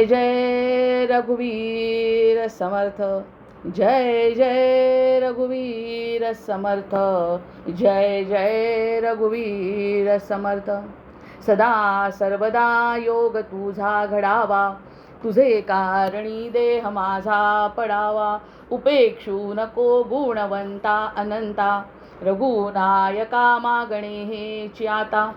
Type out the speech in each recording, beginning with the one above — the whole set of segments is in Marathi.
जय रघुवीर समर्थ, जय जय रघुवीर समर्थ, जय जय रघुवीर समर्थ. सदा सर्वदा योग तुझा घडावा, तुझे कारणी देह माझा पडावा. उपेक्षू नको गुणवंता अनंता, रघुनायका मागणे हेची आता.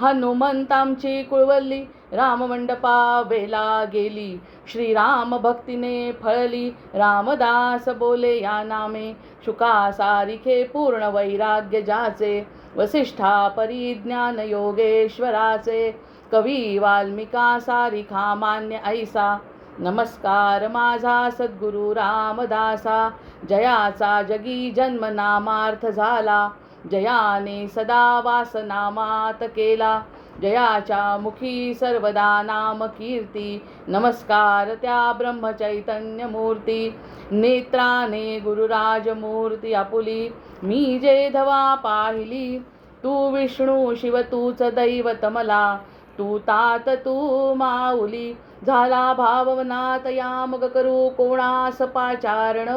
हनुमंतांची कुळवल्ली राममंडपा वेला गेली, श्रीराम भक्तीने फळली. रामदास बोले या नामे, शुका सारिखे पूर्ण वैराग्य जाचे. वसिष्ठा परिज्ञान योगेश्वराचे, कवी वाल्मिका सारिखा मान्य ऐसा. नमस्कार माझा सद्गुरु रामदासा, जयाचा जगी जन्म नामार्थ झाला. जयाने सदा वासनामात केला, जयाच्या मुखी सर्वदा नाम कीर्ती. नमस्कार त्या ब्रह्मचैतन्य मूर्ती, नेत्राने गुरुराजमूर्ती आपुली. मी जे धवा पाहिली, तू विष्णू शिव तूच दैवत मला. तू तात तू माऊली, झाला भाववनात या मग करू कोणास पाचारण.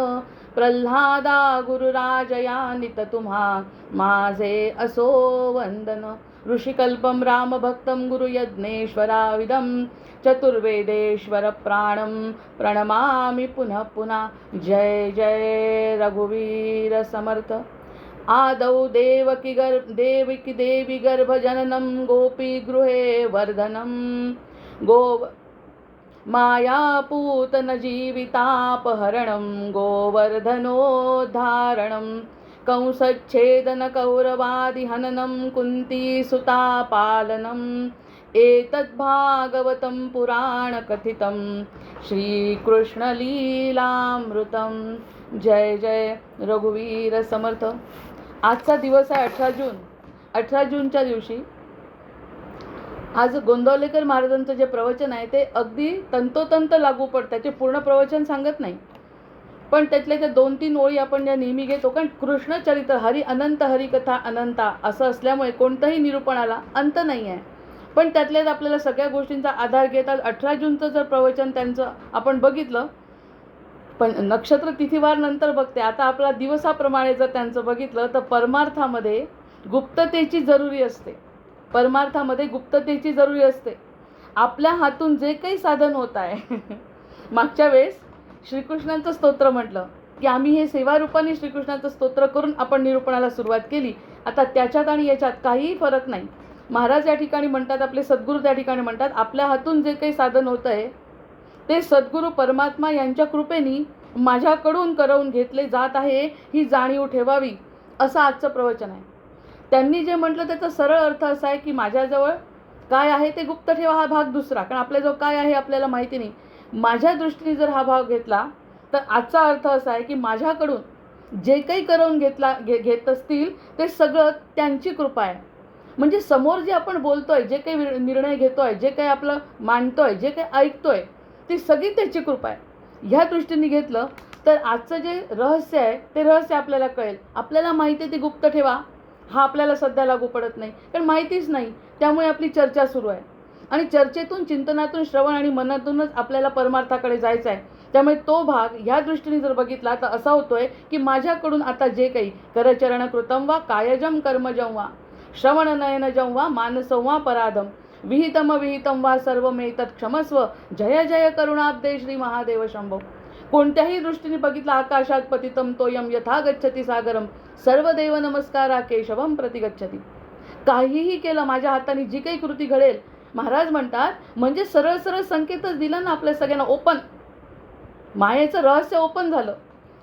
प्रल्हादा गुरुराजया नित तुम्हा, माझे असो वंदन. ऋषिकल्पं रामभक्तं गुरुयज्ञेश्वराविदं, चतुर्वेदेश्वर प्राणं प्रणमामि पुनः पुनः. जय जय रघुवीर समर्थ. आदौ देवकी देवी गर्भजननं, गोपीगृहे वर्धनं. मायापूतन जीवितापहरणं, गोवर्धनोद्धारणं. कंसच्छेदन कौरवादिहननं, कुन्तीसुतापालनम्. एतद्भागवतं पुराणकथितं, श्रीकृष्णलीलामृतं. जय जय रघुवीर समर्थ. आजचा दिवस आहे 18 जून. 18 जूनच्या दिवशी आज गोंदवलेकर महाराजांचं जे प्रवचन आहे ते अगदी तंतोतंत लागू पडतं. त्याचे पूर्ण प्रवचन सांगत नाही, पण त्यातल्या त्या 2-3 ओळी आपण ज्या नेहमी घेतो, कारण कृष्णचरित्र हरी अनंत हरिकथा अनंता असं असल्यामुळे कोणतंही निरूपणाला अंत नाही आहे. पण त्यातल्याच आपल्याला सगळ्या गोष्टींचा आधार घेतात. 18 जूनचं जर प्रवचन त्यांचं आपण बघितलं, पण नक्षत्र तिथीवार नंतर बघते, आता आपला दिवसाप्रमाणे जर त्यांचं बघितलं तर परमार्थामध्ये गुप्ततेची जरुरी असते. परमार्थामध्ये गुप्ततेची जरुरी असते. आपल्या हातून जे काही साधन होत आहे मागच्या वेळेस श्रीकृष्णांचं स्तोत्र म्हटलं की आम्ही हे सेवारूपाने श्रीकृष्णाचं स्तोत्र करून आपण निरूपणाला सुरुवात केली. आता त्याच्यात आणि याच्यात काहीही फरक नाही. महाराज या ठिकाणी म्हणतात, आपले सद्गुरू त्या ठिकाणी म्हणतात, आपल्या हातून जे काही साधन होत आहे ते सद्गुरू परमात्मा यांच्या कृपेने माझ्याकडून करवून घेतले जात आहे, ही जाणीव ठेवावी. असं आजचं प्रवचन आहे. त्यांनी जे म्हटलं त्याचा सरळ अर्थ असा आहे की माझ्याजवळ काय आहे ते गुप्त ठेवा, हा भाग दुसरा. कारण आपल्याजवळ काय आहे आपल्याला माहिती नाही. माझ्या दृष्टीने जर हा भाग घेतला तर आजचा अर्थ असा आहे की माझ्याकडून जे काही करवून घेत असतील ते सगळं त्यांची कृपा आहे. म्हणजे समोर जे आपण बोलतोय, जे काही निर्णय घेतोय, जे काही आपलं मांडतोय, जे काही ऐकतोय, ती सगळी त्याची कृपा आहे. ह्या दृष्टीने घेतलं तर आजचं जे रहस्य आहे ते रहस्य आपल्याला कळेल. आपल्याला माहिती आहे ती गुप्त ठेवा, हा आपल्याला सध्या लागू पडत नाही, कारण माहितीच नाही. त्यामुळे आपली चर्चा सुरू आहे आणि चर्चेतून, चिंतनातून, श्रवण आणि मनातूनच आपल्याला परमार्थाकडे जायचं आहे. त्यामुळे तो भाग ह्या दृष्टीने जर बघितला तर असा होतोय की माझ्याकडून आता जे काही करचरण कृतं वा कायजम कर्मजं वा श्रवणनयनजं वा मानसं वा पराधम विहितम विहितं वा सर्वमेतत् क्षमस्व. जय जय करुणाब्दे श्री महादेव शंभो. कोणत्याही दृष्टीने बघितला आकाशात पतितं तोयम यथा गच्छति सागरम, सर्वदेव नमस्कारा केशवम प्रतिगच्छति. काहीही केलं माझ्या हाताने, जी काही कृती घडेल, महाराज म्हणतात, म्हणजे सरळ सरळ संकेतच दिला ना आपल्या सगळ्यांना. ओपन मायेचं रहस्य ओपन झालं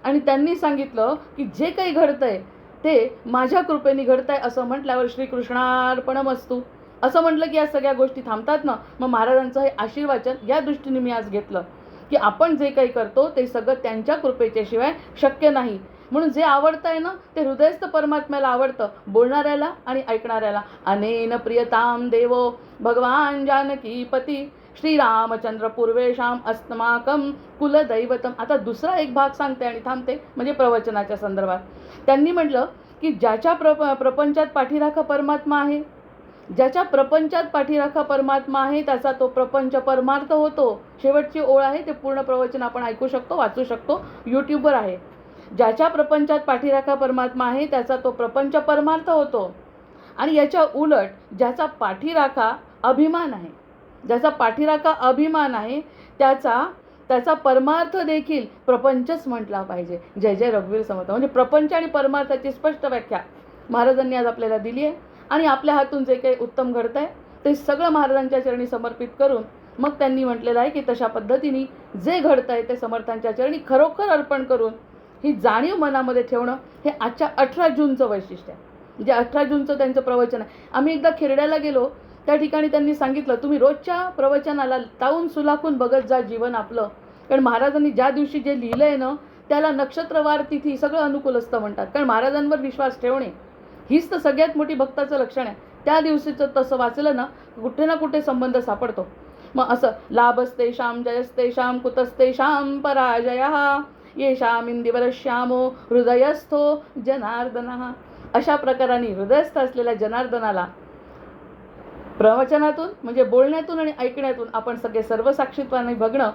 आणि त्यांनी सांगितलं की जे काही घडतंय ते माझ्या कृपेने घडतंय. असं म्हटल्यावर श्रीकृष्णार्पणमस्तु असं म्हटलं की या सगळ्या गोष्टी थांबतात ना. मग महाराजांचं हे आशीर्वाचन या दृष्टीने मी आज घेतलं की आपण जे काही करतो ते सगळं त्यांच्या कृपेच्या शिवाय शक्य नाही. म्हणून जे आवडतं आहे ना ते हृदयस्थ परमात्म्याला आवडतं, बोलणाऱ्याला आणि ऐकणाऱ्याला. अनेन प्रियताम देवो भगवान जानकीपती, श्रीरामचंद्र पूर्वेशाम अस्माकं कुलदैवतम. आता दुसरा एक भाग सांगते आणि थांबते, म्हणजे प्रवचनाच्या संदर्भात. त्यांनी म्हटलं की ज्याच्या प्रपंचात पाठीराखा परमात्मा आहे, ज्याच्या प्रपंचात पाठीराखा परमात्मा आहे त्याचा तो प्रपंच परमार्थ होतो. शेवटची ओळ आहे, ते पूर्ण प्रवचन आपण ऐकू शकतो, वाचू शकतो, यूट्यूबवर आहे. ज्याच्या प्रपंचात पाठीराखा परमात्मा आहे त्याचा तो प्रपंच परमार्थ होतो. आणि याच्या उलट ज्याचा पाठीराखा अभिमान आहे, ज्याचा पाठीराखा अभिमान आहे त्याचा परमार्थ देखील प्रपंचच म्हटला पाहिजे. जय जय रघुवीर समर्थ. म्हणजे प्रपंच आणि परमार्थाची स्पष्ट व्याख्या महाराजांनी आज आपल्याला दिली आहे. आणि आपल्या हातून जे काही उत्तम घडतं आहे ते सगळं महाराजांच्या चरणी समर्पित करून मग त्यांनी म्हटलेलं आहे की तशा पद्धतीने जे घडतं आहे ते समर्थांच्या चरणी खरोखर अर्पण करून ही जाणीव मनामध्ये ठेवणं हे आजच्या 18 जूनचं वैशिष्ट्य आहे. म्हणजे 18 जूनचं त्यांचं प्रवचन आहे. आम्ही एकदा खिरड्याला गेलो, त्या ठिकाणी त्यांनी सांगितलं तुम्ही रोजच्या प्रवचनाला तावून सुलाखून बघत जा जीवन आपलं. कारण महाराजांनी ज्या दिवशी जे लिहिलं आहे ना त्याला नक्षत्रवार तिथी सगळं अनुकूल असतं म्हणतात. कारण महाराजांवर विश्वास ठेवणे हीच तर सगळ्यात मोठी भक्ताचं लक्षण आहे. त्या दिवशीचं तसं वाचलं ना कुठे संबंध सापडतो. मग असं लाभस्तेषां जयस्तेषां कुतस्तेषां पराजयः येषां इंदिवरश्यामो हृदयस्थो जनार्दनः. अशा प्रकाराने हृदयस्थ असलेल्या जनार्दनाला प्रवचनातून म्हणजे बोलण्यातून आणि ऐकण्यातून आपण सगळे सर्वसाक्षीत्वाने बघणं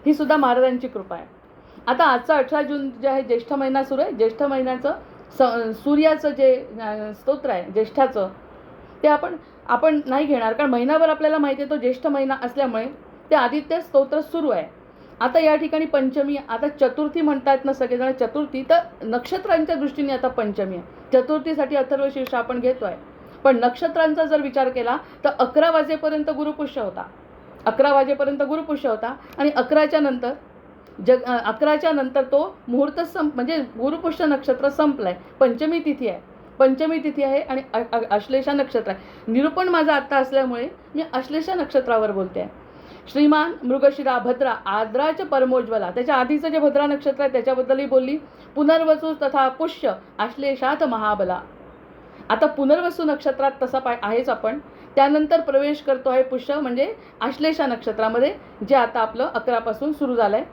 ही सुद्धा महाराजांची कृपा आहे. आता आजचा 18 जून जे आहे ज्येष्ठ महिना सुरू आहे. ज्येष्ठ महिन्याचं सूर्याचं जे स्तोत्र आहे ज्येष्ठाचं ते आपण नाही घेणार, कारण महिनाभर आपल्याला माहिती आहे तो ज्येष्ठ महिना असल्यामुळे ते आदित्य स्तोत्र सुरू आहे. आता या ठिकाणी पंचमी, आता चतुर्थी म्हणतात ना सगळेजण, चतुर्थी तर नक्षत्रांच्या दृष्टीने आता पंचमी आहे. चतुर्थीसाठी अथर्वशीर्ष आपण घेतो आहे, पण नक्षत्रांचा जर विचार केला तर 11 वाजेपर्यंत गुरुपुष्य होता. 11 वाजेपर्यंत गुरुपुष्य होता आणि 11च्या नंतर तो मुहूर्त म्हणजे गुरुपुष्य नक्षत्र संपलाय. पंचमी तिथी आहे आणि अश्लेषा नक्षत्र आहे. निरूपण माझा आत्ता असल्यामुळे मी अश्लेषा नक्षत्रावर बोलते आहे. श्रीमान मृगशिरा भद्रा आद्राच परमोज्वला, त्याच्या आधीचं जे भद्रा नक्षत्र आहे त्याच्याबद्दलही बोलली. पुनर्वसू तथा पुष्य आश्लेषात महाबला. आता पुनर्वसू नक्षत्रात तसा आहेच आपण. त्यानंतर प्रवेश करतो आहे पुष्य म्हणजे आश्लेषा नक्षत्रामध्ये, जे आता आपलं 11 पासून सुरू झालं आहे.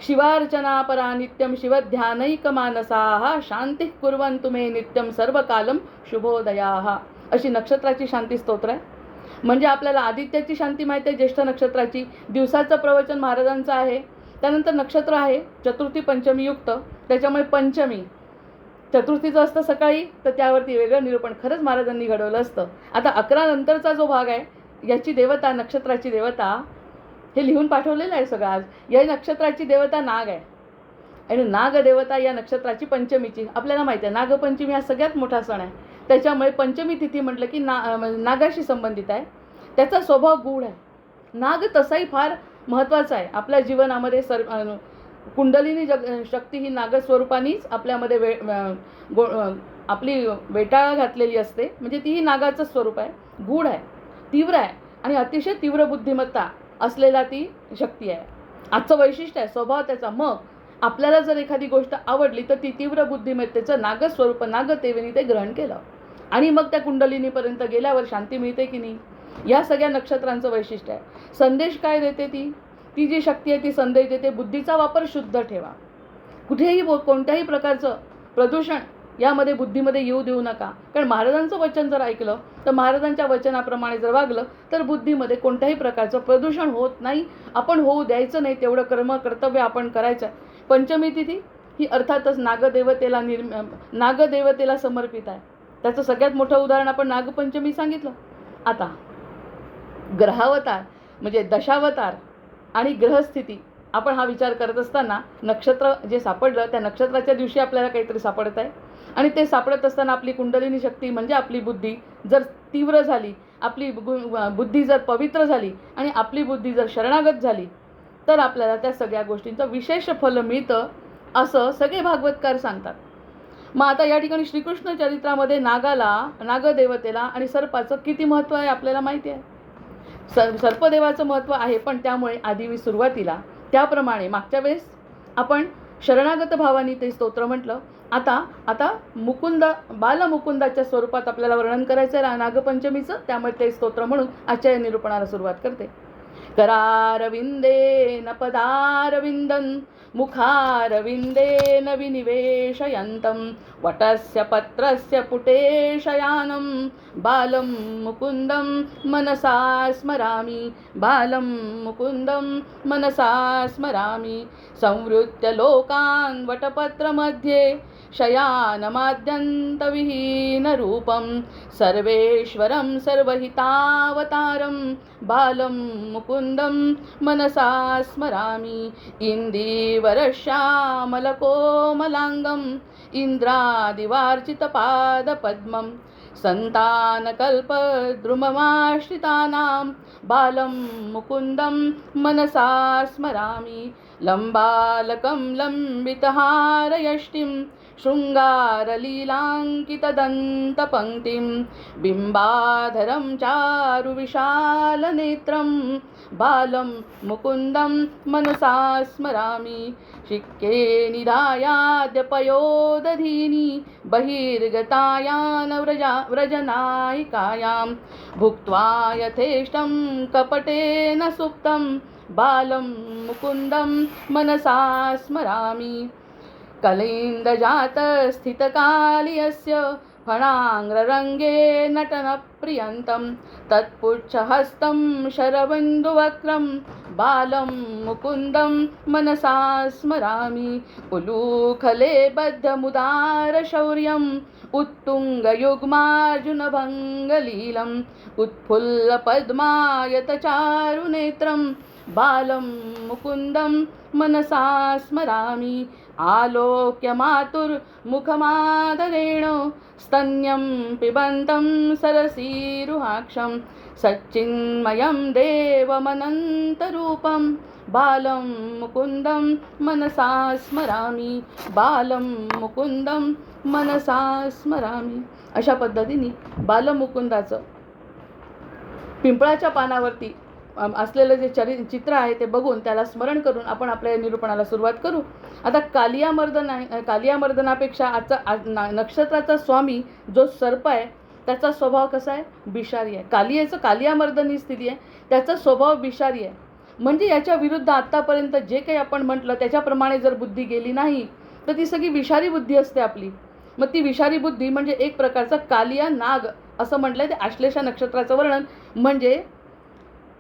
शिवार्चना परा नित्यम शिवध्यानैकमानसाः शांती कुर्वन्तु मे नित्यम सर्वकालम शुभोदयाः. अशी नक्षत्राची शांती स्तोत्र आहे. म्हणजे आपल्याला आदित्याची शांती माहिती आहे, ज्येष्ठ नक्षत्राची. दिवसाचं प्रवचन महाराजांचं आहे. त्यानंतर नक्षत्र आहे चतुर्थी पंचमी युक्त, त्याच्यामुळे पंचमी. चतुर्थीचं असतं सकाळी तर त्यावरती वेगळं निरूपण खरंच महाराजांनी घडवलं असतं. आता 11 नंतरचा जो भाग आहे याची देवता, नक्षत्राची देवता हे लिहून पाठवलेलं आहे सगळं आज. या नक्षत्राची देवता नाग आहे आणि नागदेवता या नक्षत्राची पंचमीची. आपल्याला माहिती आहे नागपंचमी हा सगळ्यात मोठा सण आहे. त्याच्यामुळे पंचमी तिथी म्हटलं की नागाशी संबंधित आहे. त्याचा स्वभाव गूढ आहे. नाग तसाही फार महत्त्वाचा आहे आपल्या जीवनामध्ये. कुंडलिनी शक्ती ही नागस्वरूपानीच आपल्यामध्ये आपली वेटाळा घातलेली असते. म्हणजे तीही नागाचं स्वरूप आहे. गूढ आहे, तीव्र आहे आणि अतिशय तीव्र बुद्धिमत्ता असलेला ती शक्ती आहे. आजचं वैशिष्ट्य आहे स्वभाव त्याचा. मग आपल्याला जर एखादी गोष्ट आवडली तर ती तीव्र बुद्धिमत्तेचं नागस्वरूप नागदेवीने ते ग्रहण केलं आणि मग त्या कुंडलिनीपर्यंत गेल्यावर शांती मिळते की नाही. या सगळ्या नक्षत्रांचं वैशिष्ट्य आहे. संदेश काय देते ती जी शक्ती आहे ती संदेश देते बुद्धीचा वापर शुद्ध ठेवा. कुठेही कोणत्याही प्रकारचं प्रदूषण यामध्ये बुद्धीमध्ये येऊ देऊ नका. कारण महाराजांचं वचन जर ऐकलं तर महाराजांच्या वचनाप्रमाणे जर वागलं तर बुद्धीमध्ये कोणत्याही प्रकारचं प्रदूषण होत नाही. आपण होऊ द्यायचं नाही. तेवढं कर्तव्य आपण करायचं. पंचमी तिथी ही अर्थातच नागदेवतेला समर्पित आहे. त्याचं सगळ्यात मोठं उदाहरण आपण नागपंचमी सांगितलं. आता ग्रहावतार म्हणजे दशावतार आणि ग्रहस्थिती आपण हा विचार करत असताना नक्षत्र जे सापडलं त्या नक्षत्राच्या दिवशी आपल्याला काहीतरी सापडत आहे आणि ते सापडत असताना आपली कुंडलिनी शक्ती म्हणजे आपली बुद्धी जर तीव्र झाली, आपली बुद्धी जर पवित्र झाली आणि आपली बुद्धी जर शरणागत झाली तर आपल्याला त्या सगळ्या गोष्टींचं विशेष फल मिळतं असं सगळे भागवतकार सांगतात. मग आता या ठिकाणी श्रीकृष्ण चरित्रामध्ये नागदेवतेला आणि सर्पाचं किती महत्त्व आहे आपल्याला माहिती आहे. सर्पदेवाचं महत्त्व आहे, पण त्यामुळे आधी सुरुवातीला त्याप्रमाणे मागच्या वेळेस आपण शरणागत भावानी ते स्तोत्र म्हटलं. आता बालमुकुंदाच्या स्वरूपात आपल्याला वर्णन करायचं आहे नागपंचमीचं. त्यामुळे ते स्तोत्र म्हणून आजच्या निरूपणाला सुरुवात करते. करारविन्देन पदारविन्दं मुखारविन्देन विनिवेशयन्तं वटस्य पत्रस्य पुटे शयानं बालं मुकुन्दं मनसा स्मरामि बालं मुकुन्दं मनसा स्मरामि संवृत्य लोकान् वटपत्रमध्ये शयानमाद्यन्तविहीनरूपं सर्वेश्वरं सर्वहितावतारं बालं मुकुन्दं मनसा स्मरामि इन्दीवरश्यामलकोमलाङ्गम् इन्द्रादिवार्चितपादपद्मं सन्तानकल्पद्रुममाश्रितानां बालं मुकुन्दं मनसा स्मरामि लम्बालकं लम्बितहारयष्टिं शृङ्गारलीलाङ्कितदन्तपङ्क्तिं बिम्बाधरं चारुविशालनेत्रं बालं मुकुन्दं मनसा स्मरामि शिक्के निधायाद्यपयोदधीनि बहिर्गतायान व्रजनायिकायां भुक्त्वा यथेष्टं कपटेन सुप्तं बालं मुकुन्दं मनसा स्मरामि कलिन्दजातस्थितकालियस्य फणाङ्ग्ररङ्गे नटनप्रियन्तं तत्पुच्छहस्तं शरबिन्दुवक्त्रं बालं मुकुन्दं मनसा स्मरामि उलूखले बद्धमुदारशौर्यम् उत्तुङ्गयुग्मार्जुनभङ्गलीलम् उत्फुल्लपद्मायतचारुनेत्रं बालं मुकुन्दं मनसा स्मरामि आलोक्य मातुर्मुखमादरेण स्तन्यं पिबन्तं सरसीरुहाक्षं सच्चिन्मयं देवमनन्तरूपं बालं मुकुन्दं मनसा स्मरामि बालं मुकुन्दं मनसा स्मरामि. अशा पद्धतीने बालमुकुंदाचं पिंपळाच्या पानावरती असलेलं जे चित्र आहे ते बघून त्याला स्मरण करून आपण आपल्या निरूपणाला सुरुवात करू. आता कालियामर्दनापेक्षा आजचा नक्षत्राचा स्वामी जो सर्प आहे त्याचा स्वभाव कसा आहे, विषारी आहे. कालियामर्दनी स्थिती आहे, त्याचा स्वभाव विषारी आहे. म्हणजे याच्या विरुद्ध आत्तापर्यंत जे काही आपण म्हटलं त्याच्याप्रमाणे जर बुद्धी गेली नाही तर ती सगळी विषारी बुद्धी असते आपली. मग ती विषारी बुद्धी म्हणजे एक प्रकारचा कालिया नाग असं म्हटलंय ते आश्लेषा नक्षत्राचं वर्णन. म्हणजे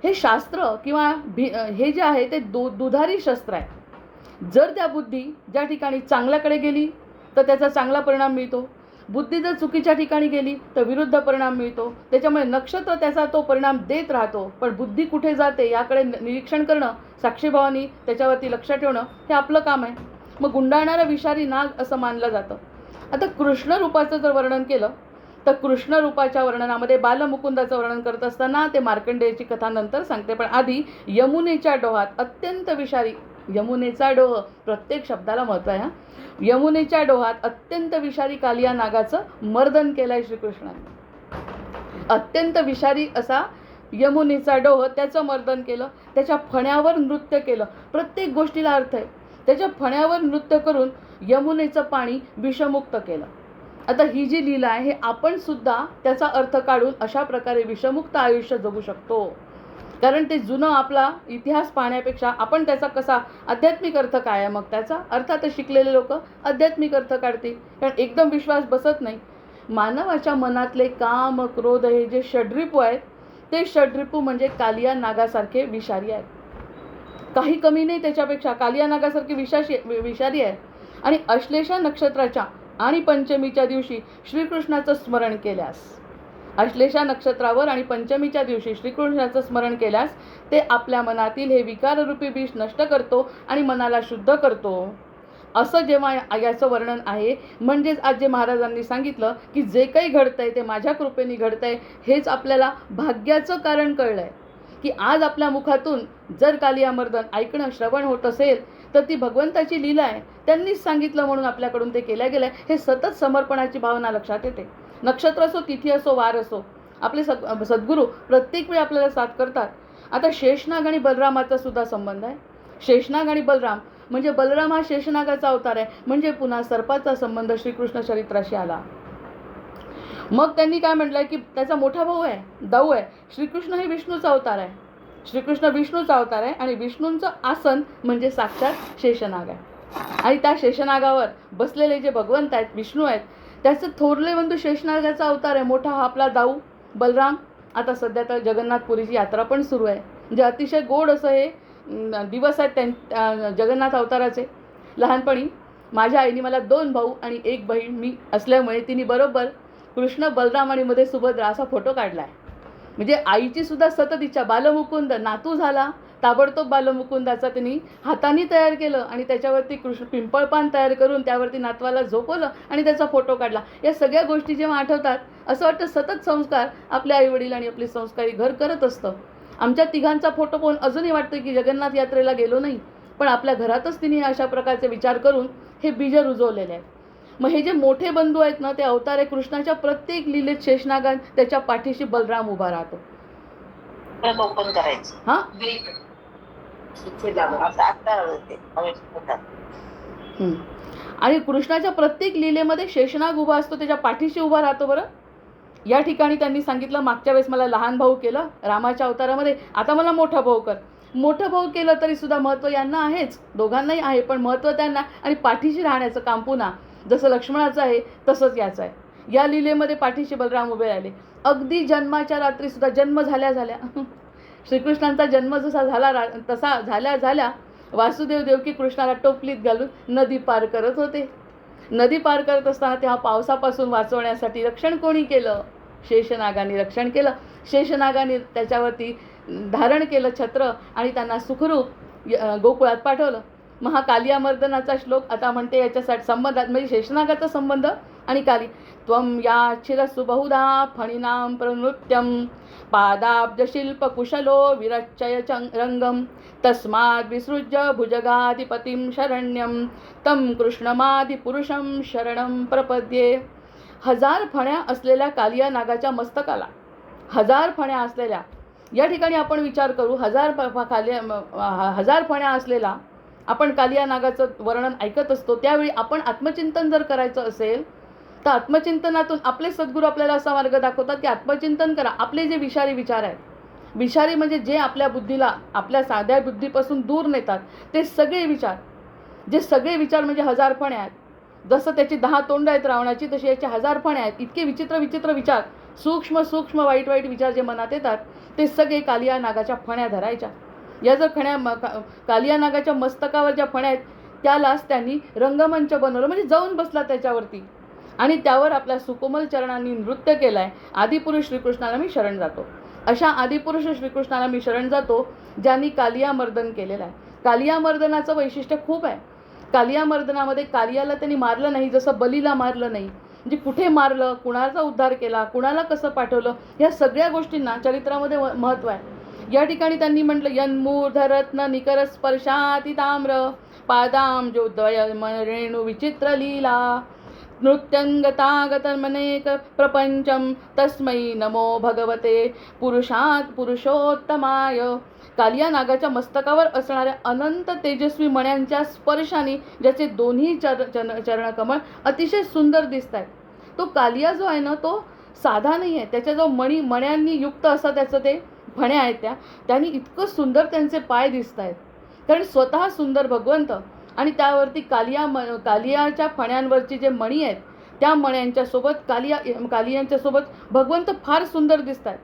हे शास्त्र किंवा हे जे आहे ते दुधारी शस्त्र आहे. जर त्या बुद्धी ज्या ठिकाणी चांगल्याकडे गेली तर त्याचा चांगला परिणाम मिळतो, बुद्धी जर चुकीच्या ठिकाणी गेली तर विरुद्ध परिणाम मिळतो. त्याच्यामुळे नक्षत्र त्याचा तो परिणाम देत राहतो, पण बुद्धी कुठे जाते याकडे निरीक्षण करणं, साक्षीभावानी त्याच्यावरती लक्ष ठेवणं हे आपलं काम आहे. मग गुंडाळणारा विषारी नाग असं मानलं जातं. आता कृष्ण रूपाचं जर वर्णन केलं तर कृष्ण रूपाच्या वर्णनामध्ये बालमुकुंदाचं वर्णन करत असताना ते मार्कंडेयाची कथा नंतर सांगते, पण आधी यमुनेच्या डोहात अत्यंत विषारी, यमुनेचा डोह प्रत्येक शब्दाला महत्त्व आहे. यमुनेच्या डोहात अत्यंत विषारी कालिया नागाचं मर्दन केलंय श्रीकृष्णाने. अत्यंत विषारी असा यमुनेचा डोह त्याचं मर्दन केलं, त्याच्या फण्यावर नृत्य केलं. प्रत्येक गोष्टीला अर्थ आहे. त्याच्या फण्यावर नृत्य करून यमुनेचं पाणी विषमुक्त केलं. आता ही जी लीला आहे हे आपण सुद्धा त्याचा अर्थ काढून अशा प्रकारे विषमुक्त आयुष्य जगू शकतो. कारण ते जुनं आपला इतिहास पाहण्यापेक्षा आपण त्याचा कसा आध्यात्मिक अर्थ काय आहे, मग त्याचा अर्थात शिकलेले लोक आध्यात्मिक अर्थ काढतील, कारण एकदम विश्वास बसत नाही. मानवाच्या मनातले काम क्रोध हे जे षड्रिपू आहेत ते षड्रिपू म्हणजे कालिया नागासारखे विषारी आहेत. काही कमी नाही त्याच्यापेक्षा. कालिया नागासारखे विषारी आहे. आणि अश्लेषा नक्षत्राच्या आणि पंचमीच्या दिवशी श्रीकृष्णाचं स्मरण केल्यास, अश्लेषा नक्षत्रावर आणि पंचमीच्या दिवशी श्रीकृष्णाचं स्मरण केल्यास ते आपल्या मनातील हे विकाररूपी विष नष्ट करतो आणि मनाला शुद्ध करतो. असं जेव्हा याचं वर्णन आहे, म्हणजेच आज जे महाराजांनी सांगितलं की जे काही घडतंय ते माझ्या कृपेने घडतंय, हेच आपल्याला भाग्याचं कारण कळलंय. की आज आपल्या मुखातून जर कालियामर्दन ऐकणं श्रवण होत असेल तर ती भगवंताची लीला आहे. त्यांनीच सांगितलं म्हणून आपल्याकडून ते केलं गेलं. हे सतत समर्पणाची भावना लक्षात येते. नक्षत्र असो, तिथी असो, वार असो, आपले सद्गुरू प्रत्येक वेळी आपल्याला साथ करतात. आता शेषनाग आणि बलरामाचा सुद्धा संबंध आहे. शेषनाग आणि बलराम म्हणजे बलराम हा शेषनागाचा अवतार आहे, म्हणजे पुन्हा सर्पाचा संबंध श्रीकृष्ण चरित्राशी आला. मग त्यांनी काय म्हटलंय की त्याचा मोठा भाऊ आहे, दाऊ आहे. श्रीकृष्ण हे विष्णूचा अवतार आहे. श्रीकृष्ण विष्णूचा अवतार आहे आणि विष्णूंचं आसन म्हणजे साक्षात शेषनाग आहे. आणि त्या शेषनागावर बसलेले जे भगवंत आहेत, विष्णू आहेत, त्याचे थोरले बंधू शेषनागाचा अवतार आहे. मोठा हा आपला दाऊ बलराम. आता सध्या तर जगन्नाथपुरीची यात्रा पण सुरू आहे. म्हणजे अतिशय गोड असं हे दिवस आहेत जगन्नाथ अवताराचे. लहानपणी माझ्या आईने मला 2 भाऊ आणि 1 बहीण मी असल्यामुळे तिने बरोबर कृष्ण, बलराम आणि मध्ये सुभद्रा असा फोटो काढला आहे. म्हणजे आईची सुद्धा सतत इच्छा, बालमुकुंद नातू झाला, ताबडतोब बालमुकुंदाचा त्यांनी हाताने तयार केलं आणि त्याच्यावरती कृष्ण पिंपळपान तयार करून त्यावरती नातवाला झोपवलं आणि त्याचा फोटो काढला. या सगळ्या गोष्टी जेव्हा आठवतात असं वाटतं सतत संस्कार आपले आईवडील आणि आपले संस्कारी घर करत असतं. आमच्या तिघांचा फोटो पाहून अजूनही वाटतं की जगन्नाथ यात्रेला गेलो नाही, पण आपल्या घरातच तिने अशा प्रकारचे विचार करून हे बीज रुजवलेले आहेत. मग हे जे मोठे बंधू आहेत ना, ते अवतार आहे कृष्णाच्या प्रत्येक लीलेत शेषनागात त्याच्या पाठीशी बलराम उभा राहतो. ओपन करायचं हां आणि कृष्णाच्या प्रत्येक लीलेमध्ये शेषनाग उभा असतो, त्याच्या पाठीशी उभा राहतो. बरं, या ठिकाणी त्यांनी सांगितलं, मागच्या वेळेस मला लहान भाऊ केलं रामाच्या अवतारामध्ये, आता मला मोठा भाऊ कर. मोठं भाऊ केलं तरी सुद्धा महत्त्व यांना आहेच, दोघांनाही आहे, पण महत्त्व त्यांना आणि पाठीशी राहण्याचं काम पुन्हा जसं लक्ष्मणाचं आहे तसंच याचं आहे. या लीलेमध्ये पाठीशी बलराम उभे राहिले. अगदी जन्माच्या रात्री सुद्धा, जन्म झाल्या झाल्या श्रीकृष्णांचा जन्म जसा झाला तसा झाल्या वासुदेव देवकी कृष्णाला टोपलीत घालून नदी पार करत होते. नदी पार करत असताना तेव्हा पावसापासून वाचवण्यासाठी रक्षण कोणी केलं? शेषनागाने रक्षण केलं. शेषनागाने त्याच्यावरती धारण केलं छत्र आणि त्यांना सुखरूप गोकुळात पाठवलं. मग हा कालियामर्दनाचा श्लोक आता म्हणते याच्यासाठी संबंधात, म्हणजे शेषनागाचा संबंध आणि काली. त्वं या शिरसु बहुधा फणीनां प्रनृत्यं पादाब्ज शिल्प कुशलो विरच्चय रंगम तस्माद् विसृज्य भुजगाधिपतिं शरण्यं तं कृष्णमादिपुरुषं शरणं प्रपद्ये. 1000 फण्या असलेल्या कालिया नागाच्या मस्तकाला, 1000 फण्या असलेल्या, या ठिकाणी आपण विचार करू, 1000 फण्या असलेला आपण कालिया नागाचं वर्णन ऐकत असतो. त्यावेळी आपण आत्मचिंतन जर करायचं असेल तर आत्मचिंतनातून आपले सद्गुरू आपल्याला असा मार्ग दाखवतात की आत्मचिंतन करा. आपले जे विषारी विचार आहेत, विषारी म्हणजे जे आपल्या बुद्धीला आपल्या साध्या बुद्धीपासून दूर नेतात, ते सगळे विचार, जे सगळे विचार म्हणजे 1000 फण्या आहेत. जसं त्याची 10 तोंड आहेत रावणाची, तशी याची 1000 फण्या आहेत. इतके विचित्र विचित्र विचार, सूक्ष्म सूक्ष्म वाईट वाईट विचार जे मनात येतात, ते सगळे कालिया नागाच्या फण्या धरायच्या. या जर कालिया नागाच्या मस्तकावर ज्या फण्या आहेत त्यालाच त्यांनी रंगमंच बनवलं, म्हणजे जाऊन बसला त्याच्यावरती आणि त्यावर आपल्या सुकोमल चरणांनी नृत्य केलं आहे. आदिपुरुष श्रीकृष्णाला मी शरण जातो. अशा आदिपुरुष श्रीकृष्णाला मी शरण जातो ज्यांनी कालियामर्दन केलेलं आहे. कालियामर्दनाचं वैशिष्ट्य खूप आहे. कालियामर्दनामध्ये कालियाला त्यांनी मारलं नाही, जसं बलीला मारलं नाही. म्हणजे कुठे मारलं, कुणाचा उद्धार केला, कुणाला कसं पाठवलं, या सगळ्या गोष्टींना चरित्रामध्ये महत्त्व आहे. या ठिकाणी त्यांनी म्हटलं, यन्मूर्धरत्न निकर स्पर्शाति ताम्र पादाम जोद्वय रेणू विचित्र लीला नृत्यंगतागतमनेक प्रपंचम तस्मै नमो भगवते पुरुषात पुरुषोत्तमाय. कालिया नागाच्या मस्तकावर असणाऱ्या अनंत तेजस्वी मण्यांच्या स्पर्शाने ज्याचे दोन्ही चरणकमळ अतिशय सुंदर दिसत आहेत. तो कालिया जो आहे ना, तो साधा नाही आहे. त्याच्या जो मण्यांनी युक्त असं त्याचं ते फण्या आहेत, त्यांनी इतकं सुंदर त्यांचे पाय दिसत आहेत. कारण स्वतः सुंदर भगवंत आणि त्यावरती कालियाच्या फण्यांवरची जे मणी आहेत त्या मण्यांच्यासोबत कालियांच्यासोबत भगवंत फार सुंदर दिसत आहेत.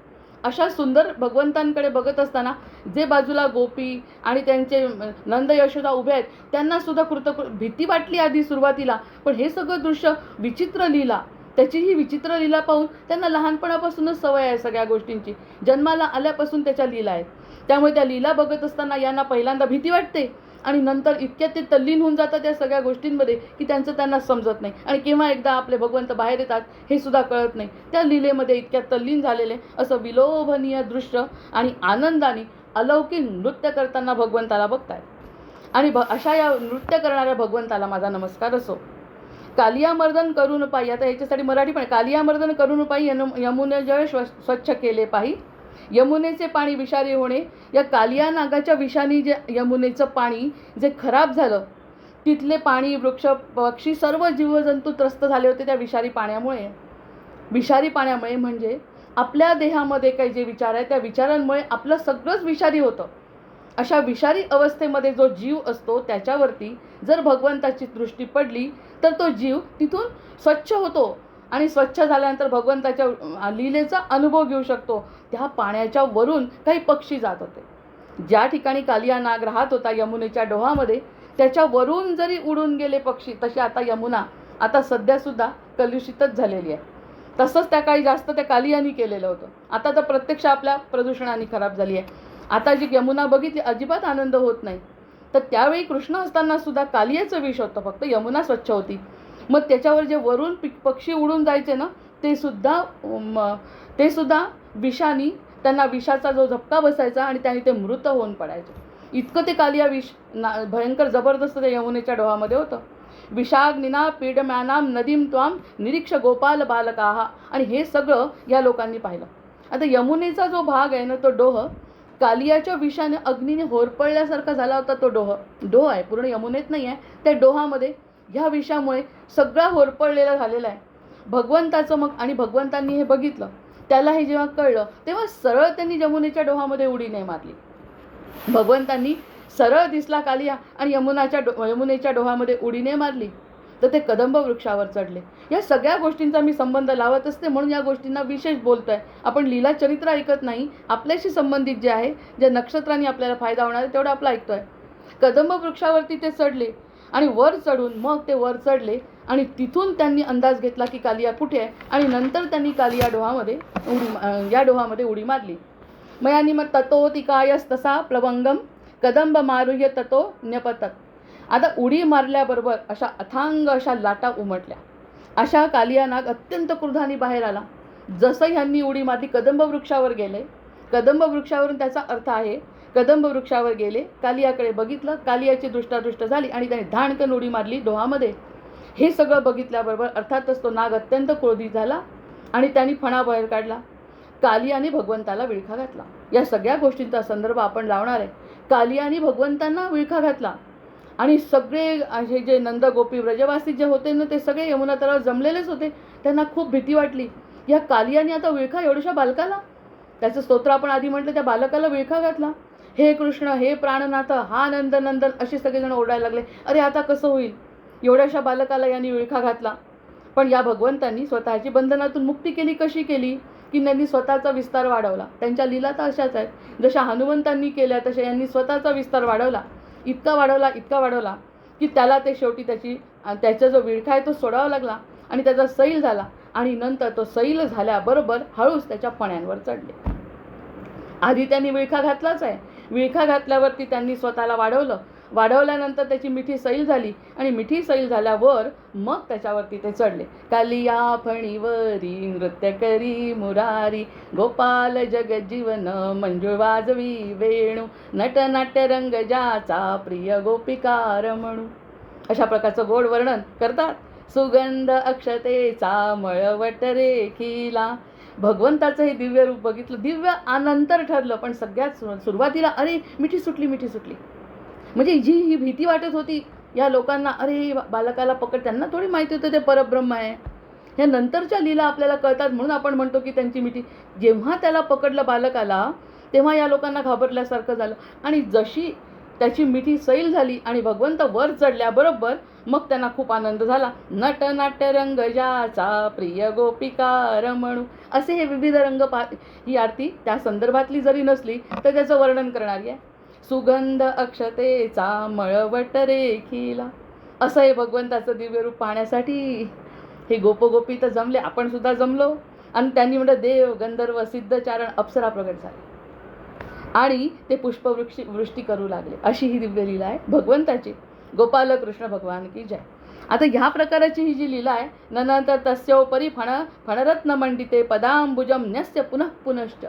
अशा सुंदर भगवंतांकडे बघत असताना जे बाजूला गोपी आणि त्यांचे नंद यशोदा उभे आहेत त्यांनासुद्धा भीती वाटली आधी सुरुवातीला, पण हे सगळं दृश्य विचित्र लीला, त्याची ही विचित्र लीला पाहून त्यांना लहानपणापासूनच सवय आहे सगळ्या गोष्टींची. जन्माला आल्यापासून त्याच्या लीला आहेत. त्यामुळे त्या लीला बघत असताना यांना पहिल्यांदा भीती वाटते आणि नंतर इतक्यात ते तल्लीन होऊन जातात या सगळ्या गोष्टींमध्ये की त्यांना समजत नाही. आणि केव्हा एकदा आपले भगवंत बाहेर येतात हे सुद्धा कळत नाही. त्या लीलेमध्ये इतक्यात तल्लीन झालेले असं विलोभनीय दृश्य आणि आनंदाने अलौकिक नृत्य करताना भगवंताला बघतायत. आणि अशा या नृत्य करणाऱ्या भगवंताला माझा नमस्कार असो. कालियामर्दन करून पायी, आता याच्यासाठी मराठी पण, कालियामर्दन करून पायी यमुने जळ स्वच्छ केले पायी. यमुनेचे पाणी विषारी होणे, या कालिया नागाच्या विषाने जे यमुनेचं पाणी जे खराब झालं, तिथले पाणी, वृक्ष, पक्षी, सर्व जीवजंतू त्रस्त झाले होते त्या विषारी पाण्यामुळे. विषारी पाण्यामुळे म्हणजे आपल्या देहामध्ये काही जे विचार आहे त्या विचारांमुळे आपलं सगळंच विषारी होतं. अशा विषारी अवस्थेमध्ये जो जीव असतो त्याच्यावरती जर भगवंताची दृष्टी पडली तर तो जीव तिथून स्वच्छ होतो आणि स्वच्छ झाल्यानंतर भगवंताच्या लीलेचा अनुभव घेऊ शकतो. त्या पाण्याच्या वरून काही पक्षी जात होते. ज्या ठिकाणी कालिया नाग राहत होता यमुनेच्या डोहामध्ये, त्याच्यावरून जरी उडून गेले पक्षी, तशी आता यमुना आता सध्यासुद्धा कलुषितच झालेली आहे. तसंच त्या काळी जास्त त्या कालियानी केलेलं होतं. आता तर प्रत्यक्ष आपल्या प्रदूषणाने खराब झाली आहे. आता जी यमुना बघितली अजिबात आनंद होत नाही. तर त्यावेळी कृष्ण असताना सुद्धा कालियाचं विष होतं, फक्त यमुना स्वच्छ होती. मग त्याच्यावर जे वरून पक्षी उडून जायचे ना, ते सुद्धा विषानी, त्यांना विषाचा जो झपका बसायचा आणि त्याने ते मृत होऊन पडायचे. इतकं ते कालिया विष भयंकर जबरदस्त त्या यमुनेच्या डोहामध्ये होतं. विषाग्निना पीडम्यानाम नदीम त्वाम निरीक्ष गोपाल बालकाहा. आणि हे सगळं या लोकांनी पाहिलं. आता यमुनेचा जो भाग आहे ना, तो डोह कालियाच्या विषाने अग्नीने होरपळल्यासारखा झाला होता. तो डोह आहे, पूर्ण यमुनेत नाही आहे, त्या डोहामध्ये ह्या विषामुळे सगळा होरपळलेला झालेला आहे. भगवंताचं मग, आणि भगवंतांनी हे बघितलं, त्याला हे जेव्हा कळलं तेव्हा सरळ त्यांनी यमुनेच्या डोहामध्ये उडी नाही मारली. भगवंतांनी सरळ दिसला कालिया आणि यमुनेच्या डोहामध्ये उडी नाही मारली, तर ते कदंब वृक्षावर चढले. या सगळ्या गोष्टींचा मी संबंध लावत असते, म्हणून या गोष्टींना विशेष बोलतोय. आपण लीला चरित्र ऐकत नाही, आपल्याशी संबंधित जे आहे, ज्या नक्षत्रांनी आपल्याला फायदा होणार आहे तेवढं आपलं ऐकतोय. कदंब वृक्षावरती ते चढले आणि वर चढून मग ते वर चढले आणि तिथून त्यांनी अंदाज घेतला की कालिया कुठे आहे, आणि नंतर त्यांनी कालिया डोहामध्ये उडी मारली. मयानी मग ततो ती कायस तसा प्लवंगम कदंब मारुह्य ततो न्यपतत. आता उडी मारल्याबरोबर अशा अथांग अशा लाटा उमटल्या. अशा कालिया नाग अत्यंत क्रोधाने बाहेर आला. जसं ह्यांनी उडी मारली कदंब वृक्षावर गेले. कदंब वृक्षावरून त्याचा अर्थ आहे कदंब वृक्षावर गेले, कालियाकडे बघितलं, कालियाची दृष्टादृष्ट झाली आणि त्याने धाणकन उडी मारली डोहामध्ये. हे सगळं बघितल्याबरोबर अर्थातच तो नाग अत्यंत क्रोधित झाला आणि त्यांनी फणा बाहेर काढला. कालियाने भगवंताला विळखा घातला. या सगळ्या गोष्टींचा संदर्भ आपण लावणार आहे. कालियाने भगवंतांना विळखा घातला आणि सगळे हे जे नंदगोपी व्रजवासी जे होते ना, ते सगळे यमुना तलावावर जमलेलेच होते. त्यांना खूप भीती वाटली. या कालियाने आता विळखा एवढ्याशा बालकाला, त्याचं स्तोत्र आपण आधी म्हटलं, त्या बालकाला विळखा घातला. हे कृष्ण, हे प्राणनाथ, हा नंदनंदन, असे सगळेजण ओरडायला लागले. अरे आता कसं होईल, एवढ्याशा बालकाला यांनी विळखा घातला. पण या भगवंतांनी स्वतःची बंधनातून मुक्ती केली. कशी केली की त्यांनी स्वतःचा विस्तार वाढवला. त्यांच्या लीला तर अशाच आहेत, जशा हनुमंतांनी केल्या तशा यांनी स्वतःचा विस्तार वाढवला. इतका वाढवला की त्याला ते शेवटी त्याचा जो विळखा आहे तो सोडावा लागला आणि त्याचा सैल झाला. आणि नंतर तो सैल झाल्याबरोबर हळूच त्याच्या फण्यांवर चढले. आधी त्यांनी विळखा घातलाच आहे. विळखा घातल्यावरती त्यांनी स्वतःला वाढवल्यानंतर त्याची मिठी सैल झाली आणि मिठी सैल झाल्यावर मग त्याच्यावरती ते चढले. कालिया फणीवरी नृत्य करी मुरारी गोपाल जगजीवन मंजुळ वाजवी वेणू नट नाट्य रंग ज्याचा प्रिय गोपिकार म्हणू. अशा प्रकारचं गोड वर्णन करतात. सुगंध अक्षतेचा मळवट रेखिला. भगवंताचं हे दिव्य रूप बघितलं, दिव्य आनंतर ठरलं. पण सगळ्यात सुरुवातीला अरे मिठी सुटली. म्हणजे ही भीती वाटत होती या लोकांना. अरे बालकाला पकड, त्यांना थोडी माहिती होतं ते परब्रह्म आहे. ह्या नंतरच्या लीला आपल्याला कळतात, म्हणून आपण म्हणतो की त्यांची मिठी. जेव्हा त्याला पकडलं बालकाला, तेव्हा या लोकांना घाबरल्यासारखं झालं. आणि जशी त्याची मिठी सैल झाली आणि भगवंत वर चढल्याबरोबर मग त्यांना खूप आनंद झाला. नट नाट्य रंग ज्याचा प्रिय गोपिकार म्हणू. असे हे विविध रंग ही आरती त्या संदर्भातली जरी नसली तर त्याचं वर्णन करणारी आहे. सुगंध अक्षतेचा मळवट रेखिला. असं हे भगवंताचं दिव्य रूप पाहण्यासाठी हे गोपगोपी तर जमले, आपण सुद्धा जमलो. आणि त्यांनी म्हणलं देव गंधर्व सिद्धचारण अप्सरा प्रगट झाले आणि ते पुष्पवृष्टी करू लागले. अशी ही दिव्य लीला आहे भगवंताची. गोपाल कृष्ण भगवान की जय. आता ह्या प्रकाराची ही जी लीला आहे, नंतर तस्योपरी फणरत्न मंडिते पदांबुजम न्यस्य पुनः पुनश्च.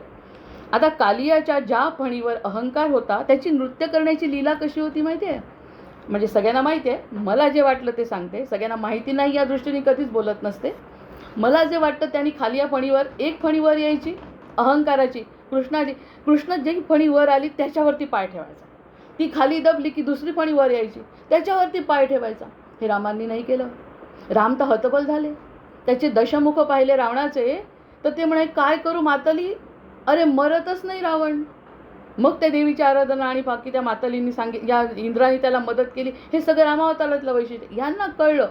आता कालियाच्या ज्या फणीवर अहंकार होता त्याची नृत्य करण्याची लीला कशी होती माहिती आहे? म्हणजे सगळ्यांना माहिती आहे, मला जे वाटलं ते सांगते. सगळ्यांना माहिती नाही या दृष्टीने कधीच बोलत नसते. मला जे वाटतं त्यांनी खाली या फणीवर एक फणीवर यायची अहंकाराची, कृष्ण जी फणी वर आली त्याच्यावरती पाय ठेवायचा. ती खाली दबली की दुसरी फणी वर यायची, त्याच्यावरती पाय ठेवायचा. हे रामांनी नाही केलं. राम तर हतबल झाले. त्याचे दशमुख पाहिले रावणाचे, तर ते म्हणे काय करू मातली, अरे मरतच नाही रावण. मग त्या देवीची आराधना आणि बाकी त्या मातलींनी या इंद्राने त्याला मदत केली. हे सगळं रामावतारातलं वैशिष्ट्य. यांना कळलं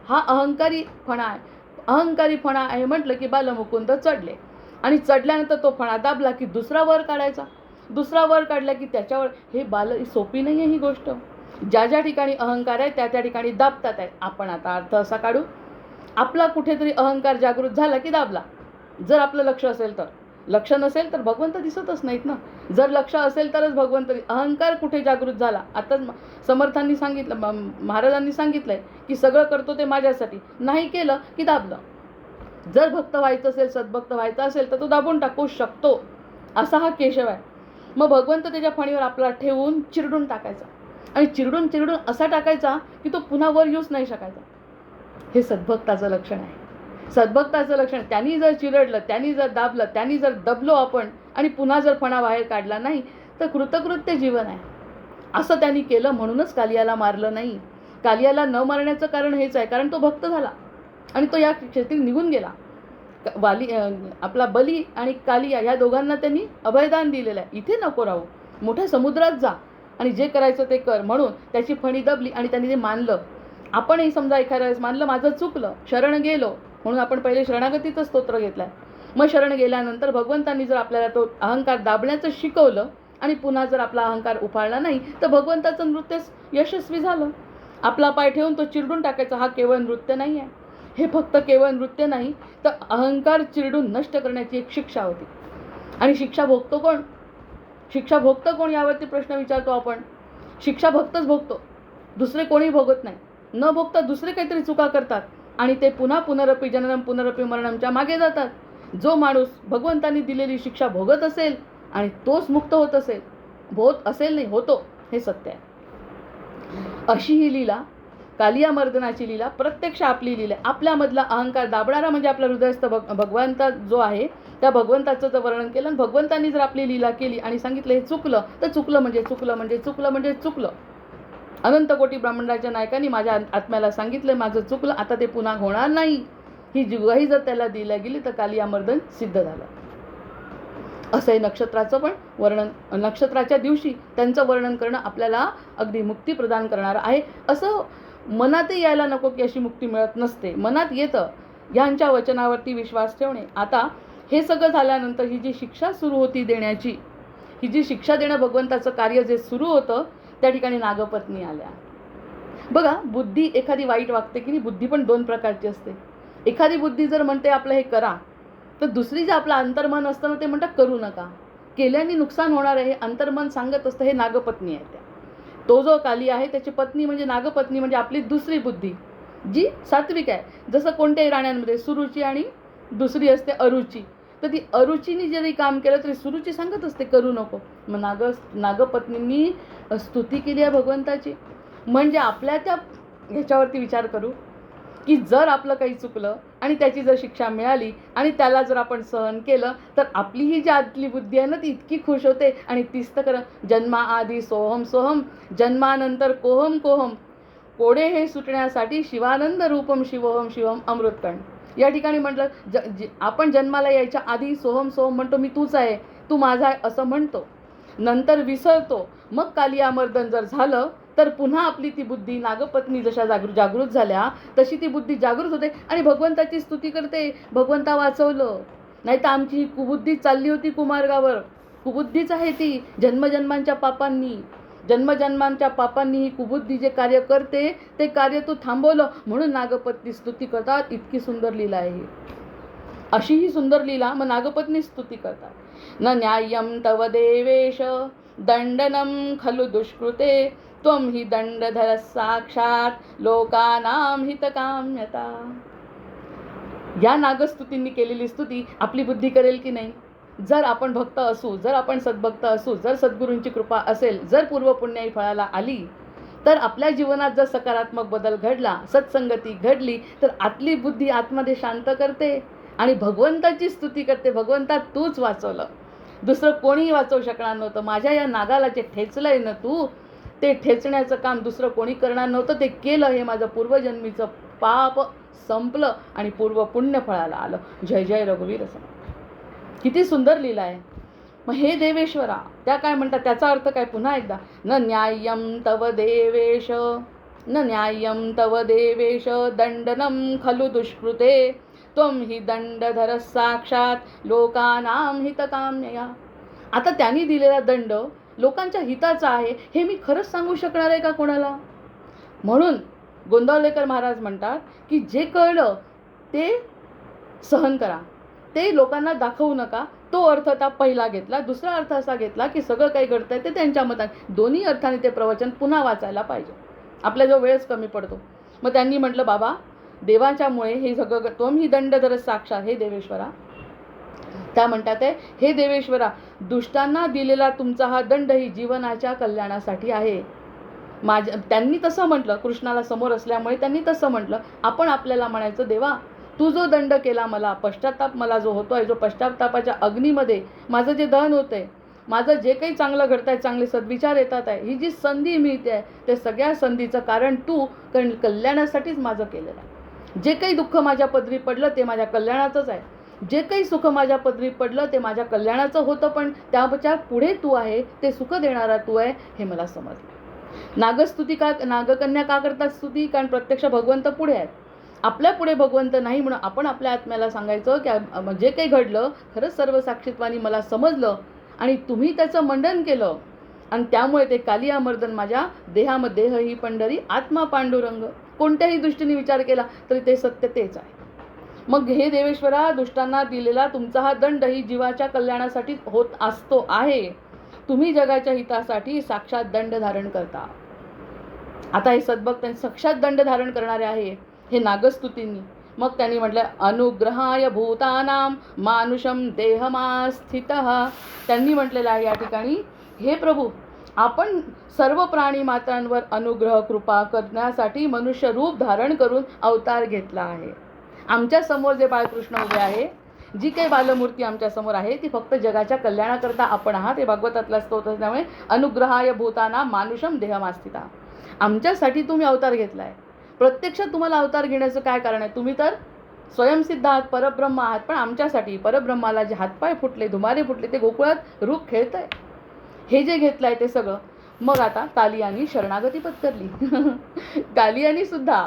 हा अहंकारी फणा आहे. अहंकारी फणा आहे म्हटलं की बालमुकुंद चढले आणि चढल्यानंतर तो फणा दाबला की दुसरा वर काढायचा. दुसरा वर काढला की त्याच्यावर. हे सोपी नाही आहे ही गोष्ट. ज्या ज्या ठिकाणी अहंकार आहे त्या त्या ठिकाणी दाबतात आहे. आपण आता अर्थ असा काढू, आपला कुठेतरी अहंकार जागृत झाला की दाबला. जर आपलं लक्ष असेल तर. लक्ष नसेल तर भगवंत दिसतच नाहीत ना. जर लक्ष असेल तरच भगवंत. अहंकार कुठे जागृत झाला. आताच समर्थांनी सांगितलं, महाराजांनी सांगितलंय की सगळं करतो ते माझ्यासाठी. नाही केलं की दाबलं. जर भक्त व्हायचं असेल, सद्भक्त व्हायचं असेल तर तो दाबून टाकू शकतो. असा हा केशव आहे. मग भगवंत त्याच्या फणीवर आपला ठेवून चिरडून टाकायचा आणि चिरडून चिरडून असा टाकायचा की तो पुन्हा वर येऊच नाही शकायचा. हे सद्भक्ताचं लक्षण आहे. सद्भक्ताचं लक्षण. त्यांनी जर चिरडलं, त्यांनी जर दाबलं, त्यांनी जर दबलो आपण आणि पुन्हा जर फणा बाहेर काढला नाही तर कृतकृत्य जीवन आहे. असं त्यांनी केलं म्हणूनच कालियाला मारलं नाही. कालियाला न मारण्याचं कारण हेच आहे, कारण तो भक्त झाला आणि तो या क्षेत्री निघून गेला. आपला बली आणि कालिया या दोघांना त्यांनी अभयदान दिलेलं आहे. इथे नको राहू, मोठ्या समुद्रात जा आणि जे करायचं ते कर. म्हणून त्याची फणी दबली आणि त्यांनी ते मानलं. आपणही समजा एखाद्या वेळेस मानलं माझं चुकलं, शरण गेलो, म्हणून आपण पहिले शरणागतीचं स्तोत्र घेतलंय. मग शरण गेल्यानंतर भगवंतांनी जर आपल्याला तो अहंकार दाबण्याचं शिकवलं आणि पुन्हा जर आपला अहंकार उफाळला नाही तर भगवंताचं नृत्य यशस्वी झालं. आपला पाय ठेवून तो चिरडून टाकायचा हा केवळ नृत्य नाही आहे. हे फक्त केवळ नृत्य नाही तर अहंकार चिरडून नष्ट करण्याची एक शिक्षा होती. आणि शिक्षा भोगतो कोण? शिक्षा भोगतं कोण यावरती प्रश्न विचारतो आपण. शिक्षा भक्तच भोगतो, दुसरे कोणी भोगत नाही. न भोगता दुसरे काहीतरी चुका करतात आणि ते पुन्हा पुनरपी जननम पुनरपी मरणमच्या मागे जातात. जो माणूस भगवंतांनी दिलेली शिक्षा भोगत असेल आणि तोच मुक्त होत असेल, होत असेल नाही होतो, हे सत्य आहे. अशी ही लीला, कालिया मर्दनाची लीला प्रत्यक्ष आपली लीला. आपल्यामधला अहंकार दाबणारा म्हणजे आपला हृदयस्थ भगवंता जो आहे त्या भगवंताचं जर वर्णन केलं आणि भगवंतांनी जर आपली लीला केली आणि सांगितलं हे चुकलं तर चुकलं म्हणजे चुकलं म्हणजे चुकलं म्हणजे चुकलं. अनंत कोटी ब्राह्मणाच्या नायकांनी माझ्या आत्म्याला सांगितलं माझं चुकलं, आता ते पुन्हा होणार नाही. ही जुगाही जर त्याला दिल्या गेली तर कालिया मर्दन सिद्ध झालं. असंही नक्षत्राचं पण वर्णन, नक्षत्राच्या दिवशी त्यांचं वर्णन करणं आपल्याला अगदी मुक्ती प्रदान करणारं आहे. असं मनातही यायला नको की अशी मुक्ती मिळत नसते. मनात येतं. यांच्या वचनावरती विश्वास ठेवणे. आता हे सगळं झाल्यानंतर ही जी शिक्षा सुरू होती देण्याची, ही जी शिक्षा देणं भगवंताचं कार्य जे सुरू होतं त्या ठिकाणी नागपत्नी आल्या. बघा, बुद्धी एखादी वाईट वागते की नाही. बुद्धी पण दोन प्रकारची असते. एखादी बुद्धी जर म्हणते आपलं हे करा, तर दुसरी जे आपलं अंतर्मन असतं ना ते म्हणतात करू नका, केल्याने नुकसान होणार आहे, हे अंतर्मन सांगत असतं. हे नागपत्नी आहे. तो जो काली आहे त्याची पत्नी म्हणजे नागपत्नी, म्हणजे आपली दुसरी बुद्धी जी सात्विक आहे. जसं कोणत्याही राण्यांमध्ये सुरुची आणि दुसरी असते अरुची. तर ती अरुचीने जरी काम केलं तरी सुरुची सांगत असते करू नको. मग नागपत्नींनी स्तुती केली आहे भगवंताची. म्हणजे आपल्या त्या ह्याच्यावरती विचार करू की जर आपलं काही चुकलं आणि त्याची जर शिक्षा मिळाली आणि त्याला जर आपण सहन केलं तर आपली ही जी आतली बुद्धी आहे ना ती इतकी खुश होते आणि तीच तर जन्मा आधी सोहम सोहम जन्मानंतर कोहम कोहम कोडे हे सुटण्यासाठी शिवानंद रूपम शिवोहम शिवम अमृतकण. या ठिकाणी म्हटलं आपण जन्माला यायच्या आधी सोहम सोहम म्हणतो, मी तूच आहे, तू माझा आहे असं म्हणतो. नंतर विसरतो. मग कालियामर्दन जर झालं तर पुन्हा आपली ती बुद्धी नागपत्नी जशा जागृत झाल्या तशी ती बुद्धी जागृत होते आणि भगवंताची स्तुती करते. भगवंता वाचवलं, नाही तर आमची ही कुबुद्धी चालली होती कुमार्गावर. कुबुद्धीच आहे ती. जन्मजन्मांच्या पापांनी ही कुबुद्धी जे कार्य करते ते कार्य तू थांबवलं म्हणून नागपत्नी स्तुती करतात. इतकी सुंदर लीला आहे ही. अशी ही सुंदर लीला मग नागपत्नी स्तुती करतात. न न्याय्यम तव देवेश दंडनम खलु दुष्कृते त्वं हि दंडधर साक्षात लोकानां हितकाम्यता. या नागस्तुतींनी केलेली स्तुती आपली बुद्धी करेल की नाही. जर आपण भक्त असू, जर आपण सद्भक्त असू, जर सद्गुरूंची कृपा असेल, जर पूर्वपुण्याई फळाला आली तर आपल्या जीवनात जर सकारात्मक बदल घडला, सत्संगती घडली तर आतली बुद्धी आतमध्ये शांत करते आणि भगवंताची स्तुती करते. भगवंता तूच वाचवलं, दुसरं कोणीही वाचवू शकणार नव्हतं. माझ्या या नागाला जे ठेचलंय ना तू, ते ठेचण्याचं काम दुसरं कोणी करणार नव्हतं. ते केलं. हे माझं पूर्वजन्मीचं पाप संपलं आणि पूर्व पुण्य फळाला आलं. जय जय रघुवीर समर्थ. किती सुंदर लीला आहे. मग हे देवेश्वरा त्या काय म्हणतात, त्याचा अर्थ काय पुन्हा एकदा, न न्याय्यम तव देवेश, न न्याय्यम तव देवेश दंडनम खलु दुष्कृते त्वं हि दंडधर साक्षात लोकानां हितकाम्यया. आता त्यांनी दिलेला दंड लोकांच्या हिताचा आहे हे मी खरंच सांगू शकणार आहे का कोणाला? म्हणून गोंदावलेकर महाराज म्हणतात की जे कळलं ते सहन करा, ते लोकांना दाखवू नका. तो अर्थ आता पहिला घेतला. दुसरा अर्थ असा घेतला की सगळं काही घडतंय ते त्यांच्या मताने, दोन्ही अर्थाने ते प्रवचन पुन्हा वाचायला पाहिजे. आपल्याजवळ वेळच कमी पडतो. मग त्यांनी म्हटलं बाबा देवाच्यामुळे हे सगळं, त्वं हि दंडधर साक्षात, हे देवेश्वरा. त्या म्हणतात आहे, हे देवेश्वरा दुष्टांना दिलेला तुमचा हा दंड ही जीवनाच्या कल्याणासाठी आहे. त्यांनी तसं म्हटलं, कृष्णाला समोर असल्यामुळे त्यांनी तसं म्हटलं. आपण आपल्याला म्हणायचं, देवा तू जो दंड केला मला, पश्चाताप मला जो होतोय, जो पश्चातापाच्या अग्नीमध्ये माझं जे दहन होतंय, माझं जे काही चांगलं घडत आहे, चांगले सद्विचार येतात आहे, ही जी संधी मिळते आहे, ते सगळ्या संधीचं कारण तू कल्याणासाठीच माझं केलेलं आहे. जे काही दुःख माझ्या पदरी पडलं ते माझ्या कल्याणाचंच आहे. जे काही सुख माझ्या पदरी पडलं ते माझ्या कल्याणाचं होतं, पण त्याच्या पुढे तू आहे, ते सुख देणारा तू आहे हे मला समजलं. नागस्तुती का, नागकन्या का करतात स्तुती? कारण प्रत्यक्ष भगवंत पुढे आहेत, आपल्या पुढे भगवंत नाही. म्हणून आपण आपल्या आत्म्याला सांगायचं की जे काही घडलं खरंच सर्व साक्षीत्वानी मला समजलं आणि तुम्ही त्याचं मंडन केलं आणि त्यामुळे ते कालियामर्दन माझ्या देहामध्ये, देह ही पंढरी आत्मा पांडुरंग, कोणत्याही दृष्टीने विचार केला तरी ते सत्य तेच आहे. मग हे देवेश्वरा दुष्टांना दिलेला तुमचा हा दंड ही जीवाच्या कल्याणासाठी होत असतो आहे. तुम्ही जगाच्या हितासाठी साक्षात दंड धारण करता. आता हे सद्भक्त साक्षात दंड धारण करणारे आहे हे नागस्तुतींनी. मग त्यांनी म्हटलं अनुग्रहाय भूतानाम मानुषम देहमास्थितः. त्यांनी म्हटलेलं आहे या ठिकाणी, हे प्रभू आपण सर्व प्राणी मात्रांवर अनुग्रह कृपा करण्यासाठी मनुष्य रूप धारण करून अवतार घेतला आहे. आमच्या समोर जे बाळकृष्ण उभे आहे, जी काही बालमूर्ती आमच्या समोर आहे ती फक्त जगाच्या कल्याणाकरता आपण आहात. हे भागवतातला स्तोत्र असल्यामुळे अनुग्रहाय भूतानाम मानुषम देहमास्थितः, आमच्यासाठी तुम्ही अवतार घेतला आहे. प्रत्यक्षात तुम्हाला अवतार घेण्याचं काय कारण आहे? तुम्ही तर स्वयंसिद्ध आहात, परब्रह्म आहात, पण आमच्यासाठी परब्रह्माला जे हातपाय फुटले, धुमारे फुटले, ते गोकुळात रूप खेळत आहे. हे जे घेतलं आहे ते सगळं. मग आता कालियानी शरणागती पत्करली. कालियानी सुद्धा,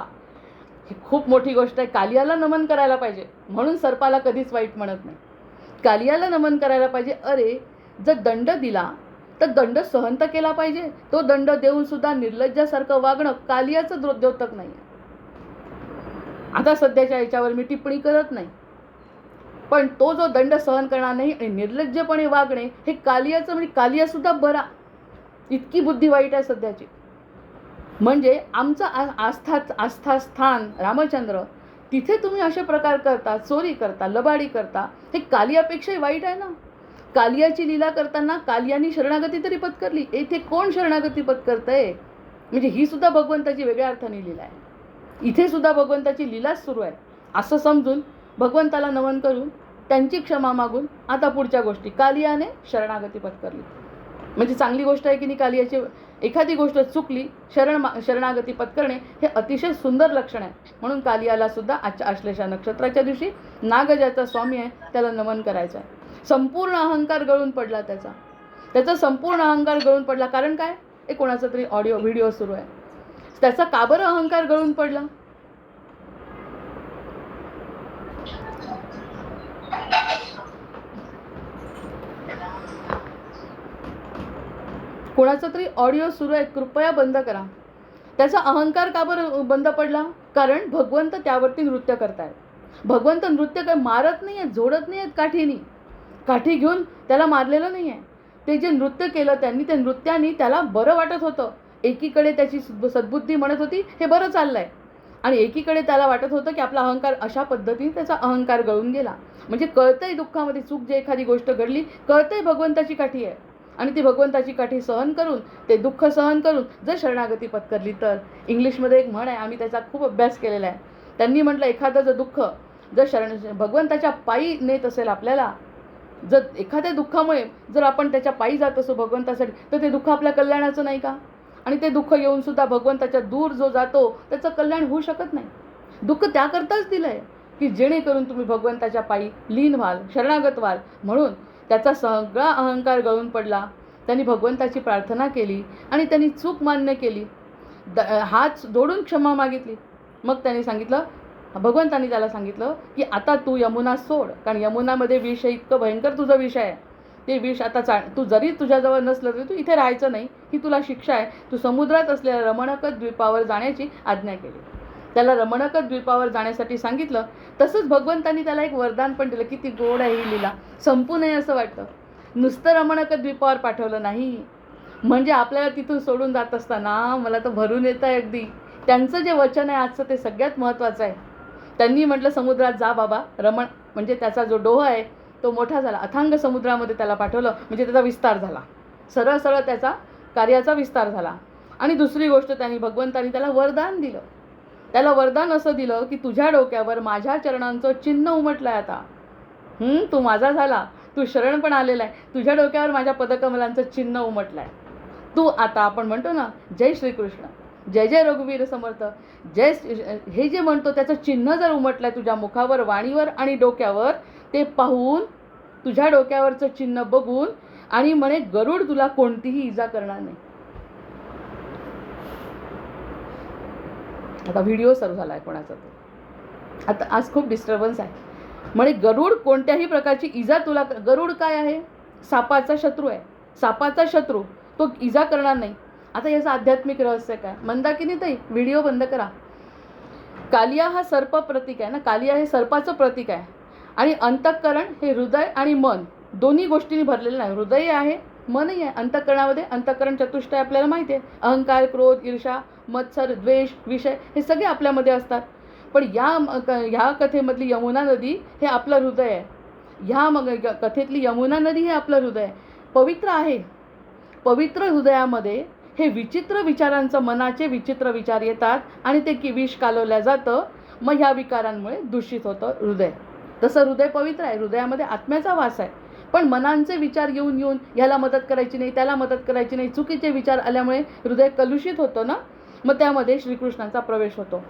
ही खूप मोठी गोष्ट आहे, कालियाला नमन करायला पाहिजे. म्हणून सर्पाला कधीच वाईट म्हणत नाही, कालियाला नमन करायला पाहिजे. अरे जर दंड दिला तर दंड सहन तर केला पाहिजे. तो दंड देऊन सुद्धा निर्लज्जासारखं वागणं कालियाचं द्योतक नाही. आता सध्याच्या याच्यावर मी टिप्पणी करत नाही, पण तो जो दंड सहन करणार नाही आणि निर्लज्जपणे वागणे हे कालियाचं, म्हणजे कालिया सुद्धा बरा, इतकी बुद्धी वाईट आहे सध्याची. म्हणजे आमचं आस्थास्थान रामचंद्र, तिथे तुम्ही असे प्रकार करता, चोरी करता, लबाडी करता, हे कालियापेक्षाही वाईट आहे ना. कालियाची लीला करताना कालियानी शरणागती तरी पत्करली, येथे कोण शरणागती पत्करतंय? म्हणजे ही सुद्धा भगवंताची वेगळ्या अर्थाने लीला आहे. इथे सुद्धा भगवंताची लीलाच सुरू आहे असं समजून भगवंताला नमन करून त्यांची क्षमा मागून आता पुढच्या गोष्टी. कालियाने शरणागती पत्करली म्हणजे चांगली गोष्ट आहे की नाही. कालियाची एखादी गोष्ट चुकली, शरणागती पत्करणे हे अतिशय सुंदर लक्षण आहे. म्हणून कालियाला सुद्धा आजच्या आश्लेषा नक्षत्राच्या दिवशी नाग ज्याचा स्वामी आहे त्याला नमन करायचं आहे. संपूर्ण अहंकार गळून पडला त्याचा संपूर्ण अहंकार गळून पडला. कारण काय? हे कोणाचा तरी व्हिडिओ सुरू आहे. त्याचा का बरं अहंकार गळून पडला? कोणाचा तरी ऑडिओ सुरू आहे, कृपया बंद करा. त्याचा अहंकार का बरं बंद पडला? कारण भगवंत त्यावरती नृत्य करतायत. भगवंत नृत्य काय मारत नाही आहेत, झोडत नाही आहेत काठीनी, काठी घेऊन त्याला मारलेलं नाही आहे. ते जे नृत्य केलं त्यांनी, त्या नृत्याने त्याला बरं वाटत होतं. एकीकडे त्याची सद्बुद्धी म्हणत होती हे बरं चाललंय, आणि एकीकडे त्याला वाटत होतं की आपला अहंकार, अशा पद्धतीने त्याचा अहंकार गळून गेला. म्हणजे कळतंय दुःखामध्ये चूक, जे एखादी गोष्ट घडली कळतंय भगवंताची काठी आहे, आणि ती भगवंताची काठी सहन करून, ते दुःख सहन करून जर शरणागती पत्करली तर. इंग्लिशमध्ये एक म्हण आहे, आम्ही त्याचा खूप अभ्यास केलेला आहे. त्यांनी म्हटलं एखादं जर दुःख जर भगवंताच्या पायी नेत असेल आपल्याला, जर एखाद्या दुःखामुळे जर आपण त्याच्या पायी जात असो भगवंतासाठी, तर ते दुःख आपल्या कल्याणाचं नाही का? आणि ते दुःख येऊन सुद्धा भगवंताच्या दूर जो जातो त्याचं कल्याण होऊ शकत नाही. दुःख त्याकरताच दिलं आहे की जेणेकरून तुम्ही भगवंताच्या पायी लीन व्हाल, शरणागत व्हाल. म्हणून त्याचा सगळा अहंकार गळून पडला. त्यांनी भगवंताची प्रार्थना केली आणि त्यांनी चूक मान्य केली, हात जोडून क्षमा मागितली. मग त्यांनी सांगितलं, भगवंतांनी त्याला सांगितलं की आता तू यमुना सोड, कारण यमुनामध्ये विष आहे, इतकं भयंकर तुझं विष आहे. ते विष आता तू जरी तुझ्याजवळ नसलं तरी तू इथे राहायचं नाही, ही तुला शिक्षा आहे. तू समुद्रात असलेल्या रमणकत द्वीपावर जाण्याची आज्ञा केली. त्याला रमणकत द्वीपावर जाण्यासाठी सांगितलं. तसंच भगवंतांनी त्याला एक वरदान पण दिलं. किती गोड आहे ही लीला, संपू नये असं वाटतं. नुसतं रमणकत द्वीपावर पाठवलं नाही, म्हणजे आपल्याला तिथून सोडून जात असताना मला तर भरून येतं आहे अगदी. त्यांचं जे वचन आहे आजचं ते सगळ्यात महत्त्वाचं आहे. त्यांनी म्हटलं समुद्रात जा बाबा. रमण म्हणजे त्याचा जो डोह आहे तो मोठा झाला, अथांग समुद्रामध्ये त्याला पाठवलं, म्हणजे त्याचा विस्तार झाला, सरळ सरळ त्याचा कार्याचा विस्तार झाला. आणि दुसरी गोष्ट, त्यांनी भगवंतांनी त्याला वरदान दिलं. त्याला वरदान असं दिलं की तुझ्या डोक्यावर माझ्या चरणांचं चिन्ह उमटलं आहे आता. तू माझा झाला, तू शरण पण आलेला आहे, तुझ्या डोक्यावर माझ्या पदकमलांचं चिन्ह उमटलं आहे. तू आता, आपण म्हणतो ना जय श्रीकृष्ण, जय जय रघुवीर समर्थ, जय हे जे म्हणतो त्याचं चिन्ह जर उमटलं आहे तुझ्या मुखावर, वाणीवर आणि डोक्यावर, ते पाहून, तुझ्या डोक्यावरचं चिन्ह बघून, आणि म्हणे गरुड तुला कोणतीही इजा करणार नाही. आता व्हिडिओ सुरू झाला आहे कोणाचा तो, आता आज खूप डिस्टर्बन्स आहे. म्हणे गरुड कोणत्याही प्रकारची इजा तुला, गरुड काय आहे? सापाचा शत्रू आहे. सापाचा शत्रू तो इजा करणार नाही. आता याचं आध्यात्मिक रहस्य काय? मंदाकिनी ताई व्हिडिओ बंद करा. कालिया हा सर्प प्रतीक आहे ना, कालिया हे सर्पाचं प्रतीक आहे. आणि अंतःकरण हे हृदय आणि मन दोन्ही गोष्टींनी भरलेलं नाही. हृदय आहे, मनही आहे. अंतःकरणामध्ये अंतःकरण चतुष्टय आपल्याला माहिती आहे. अहंकार, क्रोध, ईर्षा, मत्सर, द्वेष, विषय हे सगळे आपल्यामध्ये असतात. पण ह्या कथेमधली यमुना नदी हे आपलं हृदय आहे. ह्या कथेतली यमुना नदी हे आपलं हृदय आहे, पवित्र आहे. पवित्र हृदयामध्ये हे विचित्र विचारांचं, मनाचे विचित्र विचार येतात आणि ते विष कालवल्या जातं. मग ह्या विकारांमुळे दूषित होतं हृदय. तसं हृदय पवित्र आहे, हृदयामध्ये आत्म्याचा वास आहे. पण मनांचे विचार येऊन येऊन ह्याला मदत करायची नाही, त्याला मदत करायची नाही, चुकीचे विचार आल्यामुळे हृदय कलुषित होतं ना. मग त्यामध्ये श्रीकृष्णाचा प्रवेश होतो.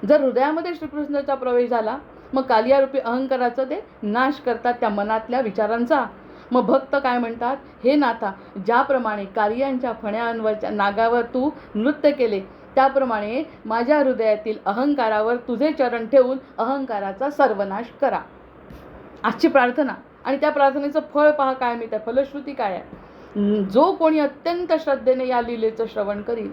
जर हृदयामध्ये श्रीकृष्णाचा प्रवेश झाला, मग कालियारूपी अहंकाराचं ते नाश करतात, त्या मनातल्या विचारांचा. मग भक्त काय म्हणतात, हे नाथा, ज्याप्रमाणे कालियांच्या फण्यांवर, नागावर तू नृत्य केले, त्याप्रमाणे माझ्या हृदयातील अहंकारावर तुझे चरण ठेवून अहंकाराचा सर्वनाश करा. आजची प्रार्थना. आणि त्या प्रार्थनेचं फळ पहा काय मिळतं, फलश्रुती काय आहे. जो कोणी अत्यंत श्रद्धेने या लीलेचं श्रवण करील,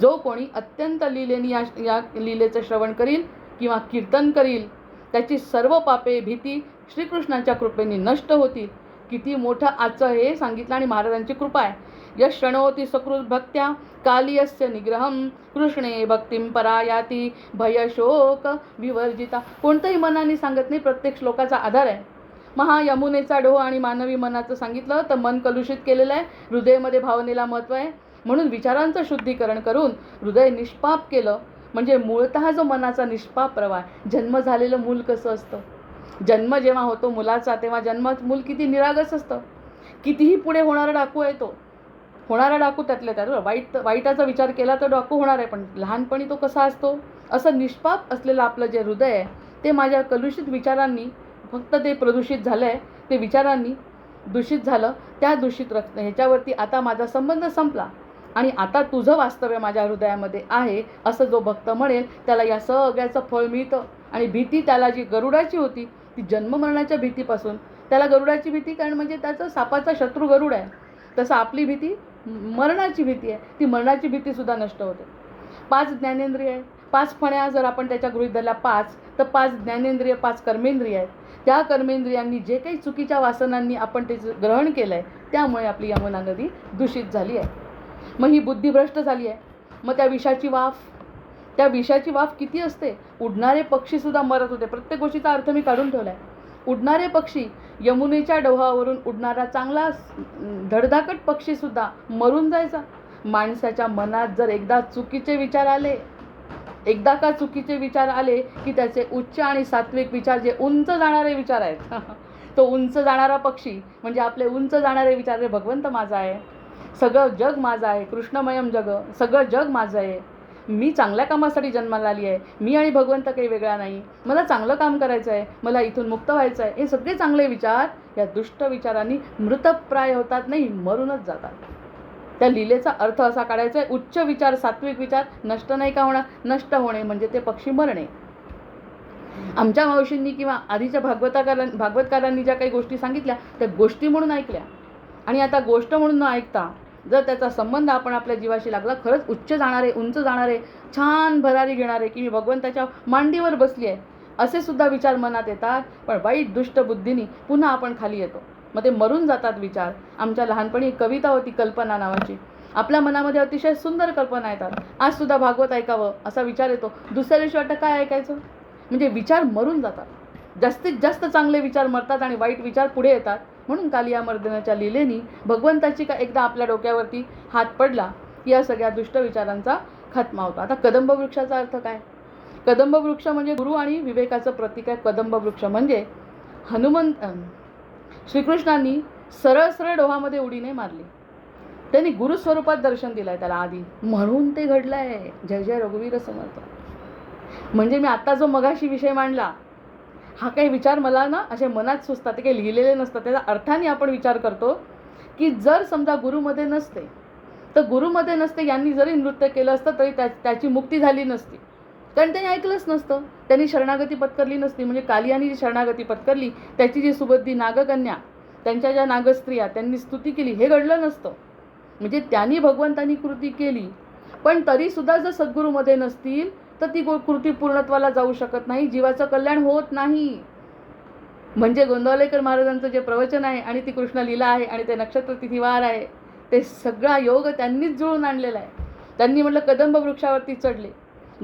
जो कोणी अत्यंत लीलेने या लीलेचं श्रवण करील किंवा कीर्तन करील, त्याची सर्व पापे, भीती श्रीकृष्णाच्या कृपेने नष्ट होतील. किती मोठं आजचं हे सांगितलं आणि महाराजांची कृपा आहे. यश शृणोती सकृत भक्त्या कालियस्य निग्रहम कृष्णे भक्तिं परायाती भयशोक विवर्जिता. कोणतंही मनाने सांगत नाही, प्रत्येक श्लोकाचा आधार आहे. यमुनेचा डोह आणि मानवी मनाचं सांगितलं तर मन कलुषित केलेलं आहे. हृदयामध्ये भावनेला महत्त्व आहे. म्हणून विचारांचं शुद्धीकरण करून हृदय निष्पाप केलं, म्हणजे मूळतः जो मनाचा निष्पाप प्रवाह. जन्म झालेलं मूल कसं असतं, जन्म जेव्हा होतो मुलाचा, तेव्हा जन्मात मूल किती निरागस असतं. कितीही पुढे होणारा डाकू आहे तो, होणारा डाकू त्यातल्या त्यात वाईटाचा विचार केला तर डाकू होणार आहे. पण लहानपणी तो कसा असतो, असं निष्पाप असलेलं आपलं जे हृदय आहे ते माझ्या कलुषित विचारांनी, फक्त ते प्रदूषित झालं आहे, ते विचारांनी दूषित झालं. त्या दूषित ह्याच्यावरती आता माझा संबंध संपला आणि आता तुझं वास्तव्य माझ्या हृदयामध्ये आहे, असं जो भक्त म्हणेल त्याला या सगळ्याचं फळ मिळतं. आणि भीती त्याला जी गरुडाची होती, ती जन्ममरणाच्या भीतीपासून, त्याला गरुडाची भीती कारण म्हणजे त्याचा सापाचा शत्रू गरुड आहे. तसं आपली भीती मरणाची भीती आहे. ती मरणाची भीतीसुद्धा नष्ट होते. 5 ज्ञानेंद्रिय आहे, 5 फण्या जर आपण त्याच्या गृहीत धरल्या 5, तर 5 ज्ञानेंद्रिय, 5 कर्मेंद्रिय आहेत. त्या कर्मेंद्रियांनी जे काही चुकीच्या वासनांनी आपण ते ग्रहण केलं आहे, त्यामुळे आपली यमुना नदी दूषित झाली आहे. मग ही बुद्धी भ्रष्ट झाली आहे. मग त्या विषाची वाफ किती असते. उडणारे पक्षीसुद्धा मरत होते. प्रत्येक गोष्टीचा अर्थ मी काढून ठेवला आहे. उडणारे पक्षी, यमुनेच्या डोहावरून उडणारा चांगला धडधाकट पक्षीसुद्धा मरून जायचा. माणसाच्या मनात जर एकदा चुकीचे विचार आले, की त्याचे उच्च आणि सात्विक विचार, जे उंच जाणारे विचार आहेत, तो उंच जाणारा पक्षी म्हणजे आपले उंच जाणारे विचार, रे भगवंत माझा आहे, सगळं जग माझं आहे, कृष्णमयम जग, सगळं जग माझं आहे, मी चांगल्या कामासाठी जन्माला आली आहे, मी आणि भगवंत काही वेगळा नाही, मला चांगलं काम करायचं आहे, मला इथून मुक्त व्हायचं आहे, हे सगळे चांगले विचार या दुष्ट विचारांनी मृतप्राय होतात, नाही मरूनच जातात. त्या लीलेचा अर्थ असा काढायचा आहे, उच्च विचार सात्विक विचार नष्ट नाही का होणार, नष्ट होणे म्हणजे ते पक्षी मरणे. आमच्या मावशींनी किंवा आधीच्या भागवतकारांनी ज्या काही गोष्टी सांगितल्या त्या गोष्टी म्हणून ऐकल्या, आणि आता गोष्ट म्हणून न ऐकता जर त्याचा संबंध आपण आपल्या जीवाशी लागला, खरंच उच्च जाणारे, उंच जाणारे, छान भरारी घेणारे की मी भगवंताच्या मांडीवर बसली आहे असे सुद्धा विचार मनात येतात. पण वाईट दुष्ट बुद्धीने पुन्हा आपण खाली येतो, मग ते मरून जातात विचार. आमच्या लहानपणी एक कविता होती कल्पना नावाची. आपल्या मनामध्ये अतिशय सुंदर कल्पना येतात, आज सुद्धा भागवत ऐकावं असा विचार येतो, दुसऱ्या दिवशी वाटतं काय ऐकायचं. म्हणजे विचार मरून जातात, जास्तीत जास्त चांगले विचार मरतात आणि वाईट विचार पुढे येतात. म्हणून कालिया मर्दनाच्या लीलेनी भगवंताची का एकदा आपल्या डोक्यावरती हात पडला की या सगळ्या दुष्ट विचारांचा खात्मा होता. आता कदंब वृक्षाचा अर्थ काय? कदंब वृक्ष म्हणजे गुरु आणि विवेकाचं प्रतीक आहे. कदंब वृक्ष म्हणजे श्रीकृष्णांनी सरळ सरळ डोहामध्ये उडी नाही मारली, त्यांनी गुरुस्वरूपात दर्शन दिलंय त्याला आधी, म्हणून ते घडलंय. जय जय रघुवीर समर्थ. म्हणजे मी आत्ता जो मगाशी विषय मांडला, हा काही विचार मला ना असे मनात सुचतात, ते काही लिहिलेले नसतात, त्याचा अर्थाने आपण विचार करतो की जर समजा गुरुमध्ये नसते तर गुरुमध्ये नसते यांनी जरी नृत्य केलं असतं तरी त्याची मुक्ती झाली नसती, कारण त्यांनी ऐकलंच नसतं, त्यांनी शरणागती पत्करली नसती. म्हणजे कालियानी जी शरणागती पत्करली, त्याची जी सुबुद्धी नागकन्या, त्यांच्या ज्या नागस्त्रिया त्यांनी स्तुती केली, हे घडलं नसतं. म्हणजे त्यांनी भगवंतांनी कृती केली, पण तरीसुद्धा जर सद्गुरूमध्ये नसतील तर ती कृती पूर्णत्वाला जाऊ शकत नाही, जीवाचं कल्याण होत नाही. म्हणजे गोंदवलेकर महाराजांचं जे प्रवचन आहे आणि ती कृष्ण लीला आहे आणि ते नक्षत्र तिथीवार आहे, ते सगळा योग त्यांनीच जुळून आणलेला आहे. त्यांनी म्हटलं कदंब वृक्षावरती चढले,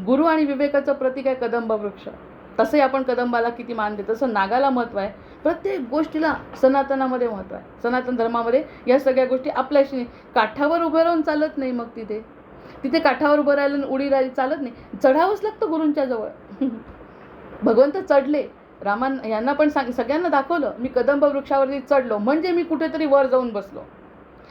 गुरु आणि विवेकाचं प्रतीक आहे कदंब वृक्ष. तसे आपण कदंबाला किती मान देतो, तसं नागाला महत्त्व आहे. प्रत्येक गोष्टीला सनातनामध्ये महत्त्व आहे. सनातन धर्मामध्ये या सगळ्या गोष्टी आपल्याशी काठावर उभं राहून चालत नाही. मग तिथे काठावर उभं राहिलं उडी राहिली चालत नाही, चढावंच लागतं गुरूंच्या जवळ. भगवंत चढले, रामान यांना पण सगळ्यांना दाखवलं, मी कदंब वृक्षावरती चढलो म्हणजे मी कुठेतरी वर जाऊन बसलो.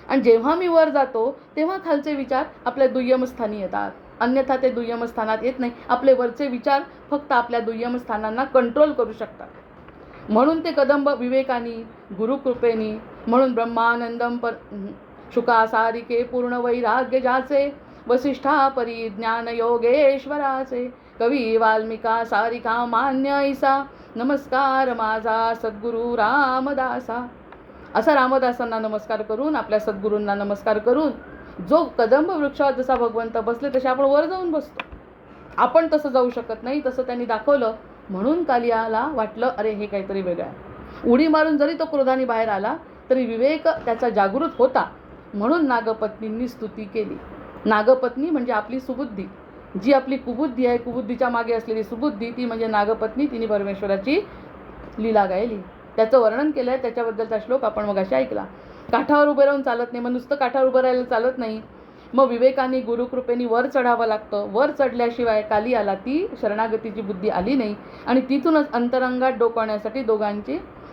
आणि जेव्हा मी वर जातो तेव्हा खालचे विचार आपल्या दुय्यम स्थानी येतात, अन्यथा ते दुय्यम स्थानात येत नाही. आपले वरचे विचार फक्त आपल्या दुय्यम स्थानांना कंट्रोल करू शकतात. म्हणून ते कदंब विवेकानी, गुरुकृपेनी, म्हणून ब्रह्मानंदम शुकासारिके पूर्ण वैराग्य जाचे, वसिष्ठा परिज्ञान योगेश्वराचे, कवी वाल्मिका सारिका मान्य ऐसा, नमस्कार माझा सद्गुरू रामदासा. असा रामदासांना नमस्कार करून, आपल्या सद्गुरूंना नमस्कार करून, जो कदंब वृक्षावर जसा भगवंत बसले तसे आपण वर जाऊन बसतो. आपण तसं जाऊ शकत नाही, तसं त्यांनी दाखवलं. म्हणून कालियाला वाटलं अरे हे काहीतरी वेगळं आहे. उडी मारून जरी तो क्रोधाने बाहेर आला तरी विवेक त्याचा जागृत होता, म्हणून नागपत्नींनी स्तुती केली. नागपत्नी म्हणजे आपली सुबुद्धी, जी आपली कुबुद्धी आहे, कुबुद्धीच्या मागे असलेली सुबुद्धी, ती म्हणजे नागपत्नी. तिने परमेश्वराची लीला गायली, त्याचं वर्णन केलं आहे. त्याच्याबद्दलचा श्लोक आपण मगाशी ऐकला. काठावर उभे राहून चालत नाही, मग नुसतं काठावर उभं राहायला चालत नाही, मग विवेकाने गुरुकृपेने वर चढावं लागतं. वर चढल्याशिवाय कालियाला ती शरणागतीची बुद्धी आली नाही, आणि तिथूनच अंतरंगात डोकावण्यासाठी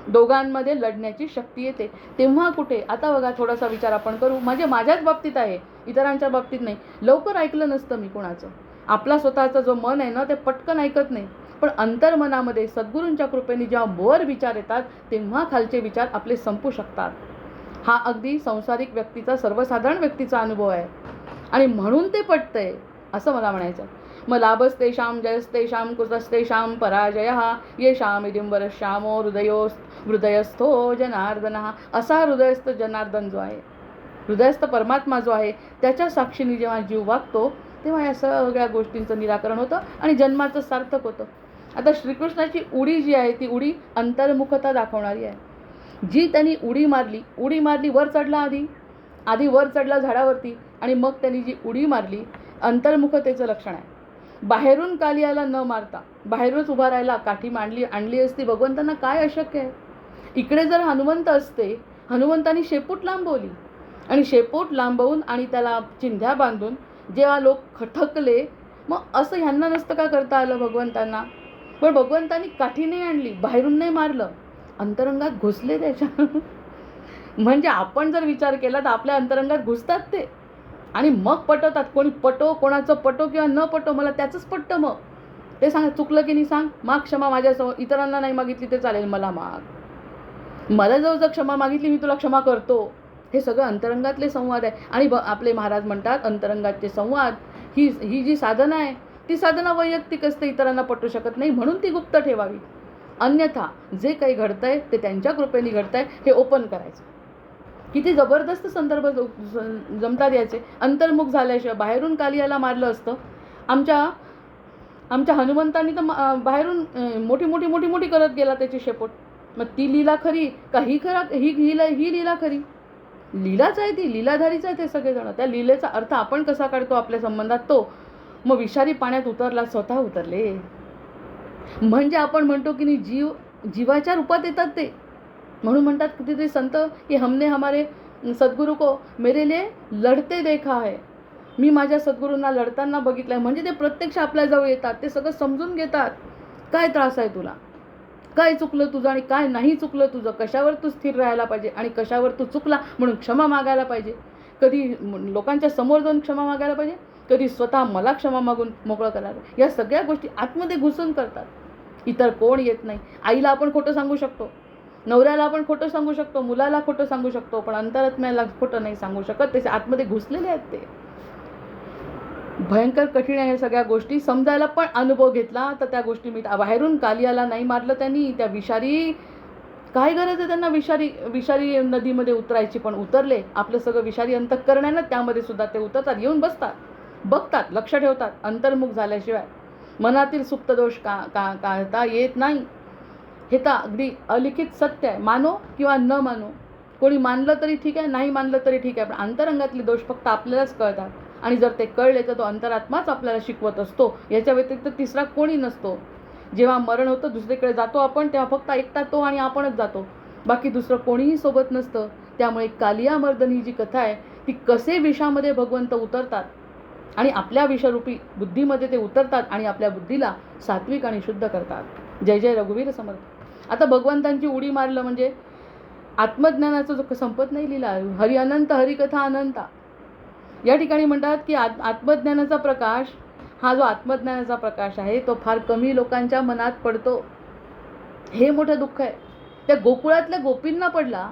दोघांमध्ये लढण्याची शक्ती येते. तेव्हा कुठे, आता बघा थोडासा विचार आपण करू, माझ्याच बाबतीत आहे, इतरांच्या बाबतीत नाही. लवकर ऐकलं नसतं मी कोणाचं, आपला स्वतःचं जो मन आहे ना ते पटकन ऐकत नाही. पण अंतर्मनामध्ये सद्गुरूंच्या कृपेने जेव्हा वर विचार येतात तेव्हा खालचे विचार आपले संपू शकतात. हा अगदी संसारिक व्यक्तीचा, सर्वसाधारण व्यक्तीचा अनुभव आहे, आणि म्हणून ते पटतंय असं मला म्हणायचं. मग लाभस्तेषां जयस्तेषां कुतस्तेषां पराजयः येषां इदिंबरश्यामो हृदयस्थो जनार्दनः. असा हृदयस्थ जनार्दन जो आहे, हृदयस्थ परमात्मा जो आहे, त्याच्या साक्षीने जेव्हा जीव वागतो तेव्हा या सगळ्या गोष्टींचं निराकरण होतं आणि जन्माचं सार्थक होतं. आता श्रीकृष्णाची उडी जी आहे ती उडी अंतर्मुखता दाखवणारी आहे. जी त्यांनी उडी मारली वर चढला, आधी वर चढला झाडावरती, आणि मग त्यांनी जी उडी मारली, अंतर्मुखतेचं लक्षण आहे. बाहेरून कालियाला न मारता बाहेरूनच उभा राहिला, काठी आणली असती, भगवंतांना काय अशक्य आहे. इकडे जर हनुमंत असते, हनुमंतांनी शेपूट लांबवली, आणि शेपूट लांबवून आणि त्याला चिंध्या बांधून जेव्हा लोक खटकले, मग असं ह्यांना नसतं का करता आलं भगवंतांना. पण भगवंतांनी काठी नाही आणली, बाहेरून नाही मारलं, अंतरंगात घुसले त्याच्या. म्हणजे आपण जर विचार केला तर आपल्या अंतरंगात घुसतात ते, आणि मग पटवतात. कोणी पटो, कोणाचं पटो किंवा न पटो, मला त्याचंच पटतं. मग ते सांग, चुकलं की नाही सांग, माग क्षमा माझ्यासमोर. इतरांना नाही मागितली ते चालेल, मला माग. मला जर क्षमा मागितली, मी तुला क्षमा करतो. हे सगळं अंतरंगातले संवाद आहे. आणि आपले महाराज म्हणतात, अंतरंगाचे संवाद ही जी साधना आहे, ती साधना वैयक्तिक असते, इतरांना पटू शकत नाही, म्हणून ती गुप्त ठेवावी. अन्यथा जे काही घडतंय ते त्यांच्या कृपेने घडतंय हे ओपन करायचं. किती जबरदस्त संदर्भ जमतात याचे. अंतर्मुख झाल्याशिवाय बाहेरून कालियाला मारलं असतं. आमच्या हनुमंतांनी तर बाहेरून मोठी मोठी मोठी मोठी करत गेला त्याची शेपूट. मग ती लीला खरी का ही लीला खरी? लीलाच आहे ती, लीलाधारीच आहे ते सगळेजण. त्या लीलेचा अर्थ आपण कसा काढतो आपल्या संबंधात तो. मग विषारी पाण्यात उतरला, स्वतः उतरले. म्हणजे आपण म्हणतो की नाही, जीवाच्या रूपात येतात ते. म्हणून म्हणतात कितीतरी संत की हमने हमारे सद्गुरु को मेरे लिए लढते देखा है. मी माझ्या सद्गुरूंना लढताना बघितलंय. म्हणजे ते प्रत्यक्ष आपल्याजवळ येतात, ते सगळं समजून घेतात. काय त्रास आहे तुला, काय चुकलं तुझं आणि काय नाही चुकलं तुझं, कशावर तू स्थिर राहायला पाहिजे आणि कशावर तू चुकला म्हणून क्षमा मागायला पाहिजे. कधी लोकांच्या समोर जाऊन क्षमा मागायला पाहिजे, कधी स्वतः मला क्षमा मागून मोकळं करायला. या सगळ्या गोष्टी आतमध्ये घुसून करतात. इतर कोण येत नाही. आईला आपण खोटं सांगू शकतो, नवऱ्याला आपण खोटं सांगू शकतो, मुलाला खोटं सांगू शकतो, पण अंतरात्म्याला खोटं नाही सांगू शकत. त्याचे आतमध्ये घुसलेले आहेत ते. भयंकर कठीण आहे. सगळ्या गोष्टी समजायला पण अनुभव घेतला तर त्या गोष्टी मी बाहेरून कालियाला नाही मारलं त्यांनी. त्या विषारी, काय गरज आहे त्यांना विषारी नदीमध्ये उतरायची, पण उतरले. आपलं सगळं विषारी अंतःकरण आहे ना, त्यामध्ये सुद्धा ते उतरतात, येऊन बसतात, बघतात, लक्ष ठेवतात. अंतर्मुख झाल्याशिवाय मनातील सुप्त दोष काढता येत नाही. हे तर अगदी अलिखित सत्य आहे. मानो किंवा न मानो, कोणी मानलं तरी ठीक आहे, नाही मानलं तरी ठीक आहे, पण अंतरंगातले दोष फक्त आपल्यालाच कळतात. आणि जर ते कळले तर तो अंतरात्माच आपल्याला शिकवत असतो. याच्या व्यतिरिक्त तिसरा कोणी नसतो. जेव्हा मरण होतं, दुसरीकडे जातो आपण, तेव्हा फक्त एकटा तो आणि आपणच जातो, बाकी दुसरं कोणीही सोबत नसतं. त्यामुळे कालिया मर्दन ही जी कथा आहे, ती कसे विषामध्ये भगवंत उतरतात आणि आपल्या विषरूपी बुद्धीमध्ये ते उतरतात आणि आपल्या बुद्धीला सात्विक आणि शुद्ध करतात. जय जय रघुवीर समर्थ. आता भगवंतांची उडी मारलं म्हणजे आत्मज्ञानाचं जो संपत नाही लीला. हरी अनंत, हरिकथा अनंता. या ठिकाणी म्हणतात की आत्मज्ञानाचा प्रकाश, हा जो आत्मज्ञानाचा प्रकाश आहे तो फार कमी लोकांच्या मनात पडतो. हे मोठं दुःख आहे. त्या गोकुळातल्या गोपींना पडला,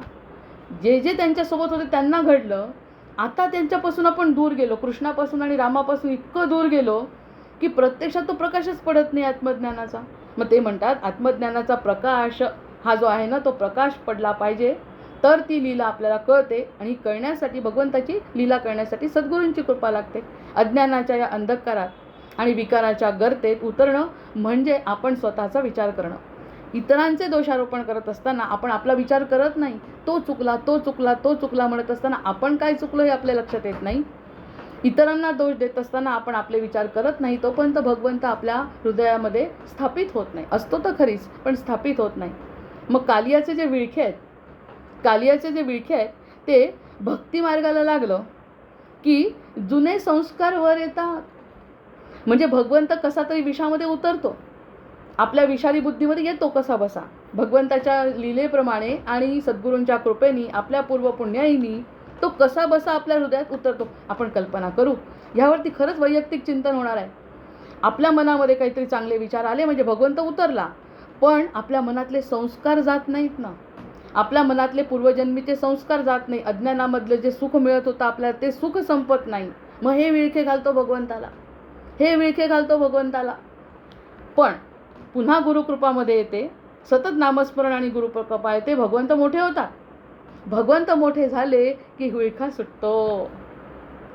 जे त्यांच्यासोबत होते त्यांना घडलं. आता त्यांच्यापासून आपण दूर गेलो, कृष्णापासून आणि रामापासून इतकं दूर गेलो की प्रत्यक्षात तो प्रकाशच पडत नाही आत्मज्ञानाचा. मग ते म्हणतात आत्मज्ञानाचा प्रकाश हा जो आहे ना, तो प्रकाश पडला पाहिजे, तर ती लीला आपल्याला कळते. आणि कळण्यासाठी, भगवंताची लीला कळण्यासाठी सद्गुरूंची कृपा लागते. अज्ञानाच्या या अंधकारात आणि विकाराच्या गर्तेत उतरणं म्हणजे आपण स्वतःचा विचार करणं. इतरांचे दोषारोपण करत असताना आपण आपला विचार करत नाही. तो चुकला म्हणत असताना आपण काय चुकलो हे आपल्या लक्षात येत नाही. इतरांना दोष देत असताना आपण आपले विचार करत नाही. तोपर्यंत भगवंत आपल्या हृदयामध्ये स्थापित होत नाही. असतो तर खरीच, पण स्थापित होत नाही. मग कालियाचे जे विळखे आहेत ते भक्ती मार्गाला लागलं की जुने संस्कार वर येतात. म्हणजे भगवंत कसा तरी विषामध्ये उतरतो, आपल्या विषारी बुद्धीमध्ये येतो कसा बसा. भगवंताच्या लीलेप्रमाणे आणि सद्गुरूंच्या कृपेनी, आपल्या पूर्वपुण्याईनी तो कसा बसा आपल्या हृदयात उतरतो. आपण कल्पना करू. ह्यावरती खरंच वैयक्तिक चिंतन होणार आहे. आपल्या मनामध्ये काहीतरी चांगले विचार आले म्हणजे भगवंत उतरला, पण आपल्या मनातले संस्कार जात नाहीत ना. आपल्या मनातले पूर्वजन्मीचे संस्कार जात नाही. अज्ञानामधलं जे सुख मिळत होतं आपल्याला, ते सुख संपत नाही. मग हे विळखे घालतो भगवंताला. पण पुन्हा गुरुकृपामध्ये येते, सतत नामस्मरण आणि गुरुकृपा येते. भगवंत मोठे होतात. भगवंत मोठे झाले की विळखा सुटतो.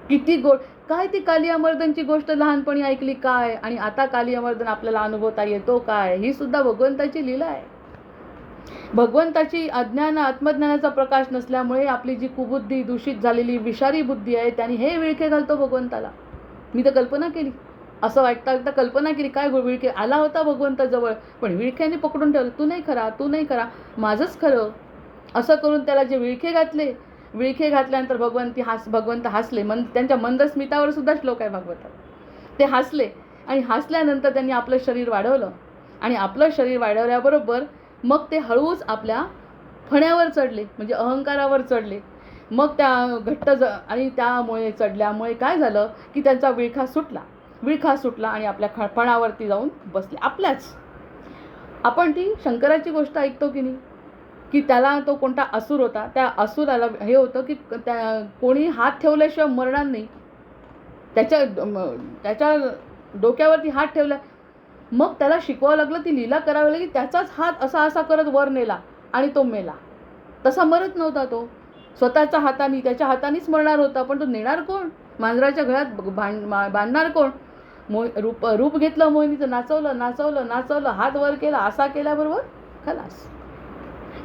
किती गोड. काय ती कालियामर्दनची गोष्ट लहानपणी ऐकली काय, आणि आता कालियामर्दन आपल्याला अनुभवता येतो काय, ही सुद्धा भगवंताची लीला आहे. भगवंताची आत्मज्ञानाचा प्रकाश नसल्यामुळे आपली जी कुबुद्धी, दूषित झालेली विषारी बुद्धी आहे, त्याने हे विळखे घालतो भगवंताला. मी तर कल्पना केली, असं वाटता कल्पना केली, काय विळखे आला होता भगवंताजवळ, पण विळख्याने पकडून ठेवलं. तू नाही खरा, माझंच खरं. असं करून त्याला जे विळखे घातल्यानंतर भगवंत हसले. त्यांच्या मंदस्मितावर सुद्धा श्लोक आहे भागवतात. ते हसले आणि हसल्यानंतर त्यांनी आपलं शरीर वाढवलं. आणि आपलं शरीर वाढवल्याबरोबर मग ते हळूच आपल्या फण्यावर चढले, म्हणजे अहंकारावर चढले. मग त्या आणि त्यामुळे चढल्यामुळे काय झालं की त्यांचा विळखा सुटला आणि आपल्या फणावरती जाऊन बसले आपल्याच. आपण ती शंकराची गोष्ट ऐकतो की नाही, की त्याला तो कोणता असुर होता, त्या असुराला हे होतं की त्या कोणी हात ठेवल्याशिवाय मरणार नाही. त्याच्या डोक्यावरती हात ठेवला, मग त्याला शिकवावं लागलं, ती लीला करावी लागली, त्याचाच हात असा असा करत वर नेला आणि तो मेला. तसा मरत नव्हता तो, स्वतःच्या हाताने त्याच्या हातानेच मरणार होता, पण तो नेणार कोण, मांजराच्या घरात बांधणार कोण. रूप घेतलं मोहिनीचं, नाचवलं, हात वर केला, असा केल्याबरोबर खलास.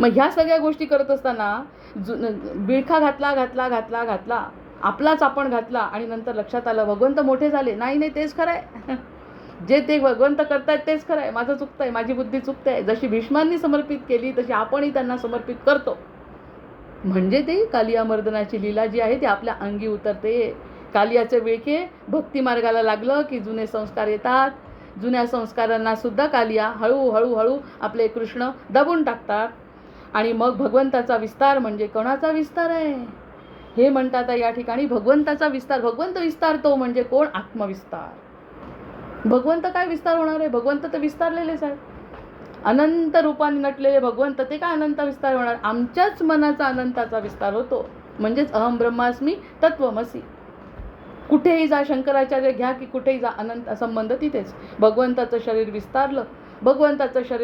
मग ह्या सगळ्या गोष्टी करत असताना विळखा घातला, आपलाच आपण घातला आणि नंतर लक्षात आलं भगवंत मोठे झाले. नाही तेच खरं आहे. जे ते भगवंत करतायत तेच खरं आहे, माझं चुकतंय, माझी बुद्धी चुकते. जशी भीष्मांनी समर्पित केली तशी आपणही त्यांना समर्पित करतो. म्हणजे ते कालिया मर्दनाची लीला जी आहे ती आपल्या अंगी उतरते. कालियाचे विळखे भक्ती मार्गाला लागलं की जुने संस्कार येतात. जुन्या संस्कारांना सुद्धा कालिया हळूहळू आपले कृष्ण दाबून टाकतात. आणि मग भगवंताचा विस्तार म्हणजे कोणाचा विस्तार आहे हे म्हणतात या ठिकाणी. भगवंताचा विस्तार, भगवंत विस्तारतो म्हणजे कोण, आत्मविस्तार. भगवंत काय विस्तार होणार आहे, भगवंत तर विस्तारलेलेच आहे. अनंत रूपाने नटलेले भगवंत, ते काय अनंत विस्तार होणार, आमच्याच मनाचा अनंताचा विस्तार होतो. म्हणजेच अहम ब्रह्मास्मी तत्वमसी. कुठेही जा, शंकराचार्य घ्या की कुठेही जा, अनंत संबंध तिथेच. भगवंताचं शरीर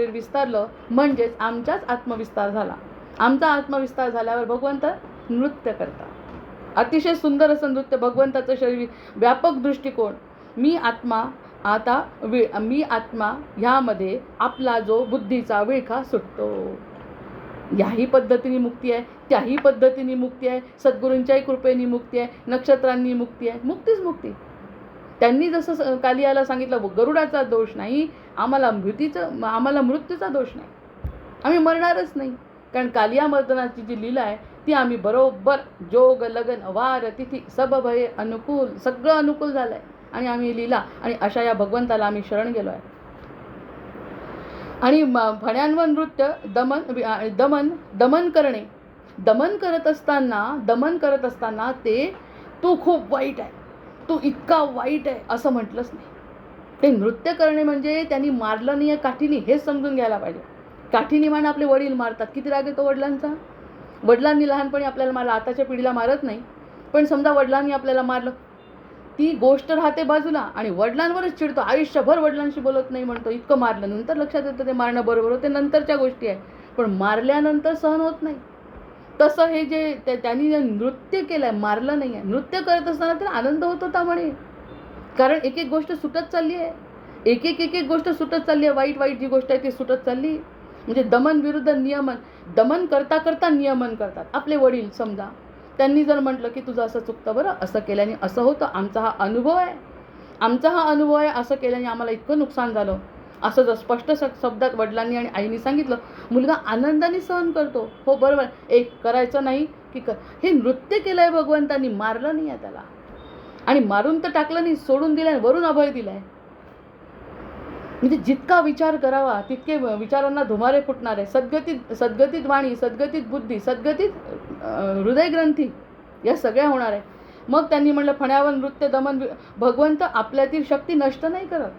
विस्तारलं म्हणजेच आमचाच आत्मविस्तार झाला. आमचा आत्मविस्तार झाल्यावर भगवंत नृत्य करतात. अतिशय सुंदर असं नृत्य, भगवंताचं शरीर, व्यापक दृष्टिकोन. मी आत्मा ह्यामध्ये आपला जो बुद्धीचा विळखा सुटतो. याही पद्धतीने मुक्ती आहे, त्याही पद्धतीने मुक्ती आहे, सद्गुरूंच्याही कृपेने मुक्ती आहे, नक्षत्रांनी मुक्ती आहे. मुक्तीच मुक्ती. त्यांनी जसं कालियाला सांगितलं गरुडाचा दोष नाही, आम्हाला मृत्यूचा दोष नाही, आम्ही मरणारच नाही. कारण कालिया मर्दनाची जी लीला आहे ती आम्ही बरोबर जोग लगन वार तिथी सब भये अनुकूल, सगळं अनुकूल झालं आहे आणि आम्ही लीला आणि अशा या भगवंताला आम्ही शरण गेलो आहे. आणि फण्यांवर नृत्य दमन करणे. दमन करत असताना ते तू खूप वाईट आहे, तू इतका वाईट आहे असं म्हटलंच नाही. ते नृत्य करणे म्हणजे त्यांनी मारलं नाही आहे काठीने, हेच समजून घ्यायला पाहिजे. काठीने मान आपले वडील मारतात, किती राग येतो वडिलांचा. वडिलांनी लहानपणी आपल्याला मारलं, आताच्या पिढीला मारत नाही, पण समजा वडिलांनी आपल्याला मारलं, ती गोष्ट राहते बाजूला आणि वडिलांवरच चिडतो, आयुष्यभर वडिलांशी बोलत नाही म्हणतो, इतकं मारलं. नंतर लक्षात येतं ते मारणं बरोबर होते, नंतरच्या गोष्टी आहे, पण मारल्यानंतर सहन होत नाही. तसं हे जे त्यांनी जे नृत्य केलं आहे, मारलं नाही आहे. नृत्य करत असताना त्याला आनंद होत होता म्हणे, कारण एक एक गोष्ट सुटत चालली आहे, एक गोष्ट सुटत चालली आहे, वाईट जी गोष्ट आहे ती सुटत चालली. म्हणजे दमन विरुद्ध नियमन. दमन करता नियमन करतात आपले वडील. समजा त्यांनी जर म्हटलं की तुझं असं चुकतं बरं, असं केल्याने असं होतं, आमचा हा अनुभव आहे, असं केल्याने आम्हाला इतकं नुकसान झालं, असं जर स्पष्ट शब्दात वडिलांनी आणि आईने सांगितलं, मुलगा आनंदाने सहन करतो. हो बरोबर, एक करायचं नाही की हे नृत्य केलं आहे भगवंतांनी, मारलं नाही आहे त्याला, आणि मारून तर टाकलं नाही, सोडून दिलं आहे, वरून अभय दिलं आहे. म्हणजे जितका विचार करावा तितके विचारांना धुमारे फुटणार आहे. सद्गतीत वाणी, सद्गतीत बुद्धी, सद्गतीत हृदयग्रंथी, या सगळ्या होणार आहे. मग त्यांनी म्हटलं फण्यावर नृत्य दमन. भगवंत आपल्यातील शक्ती नष्ट नाही करत.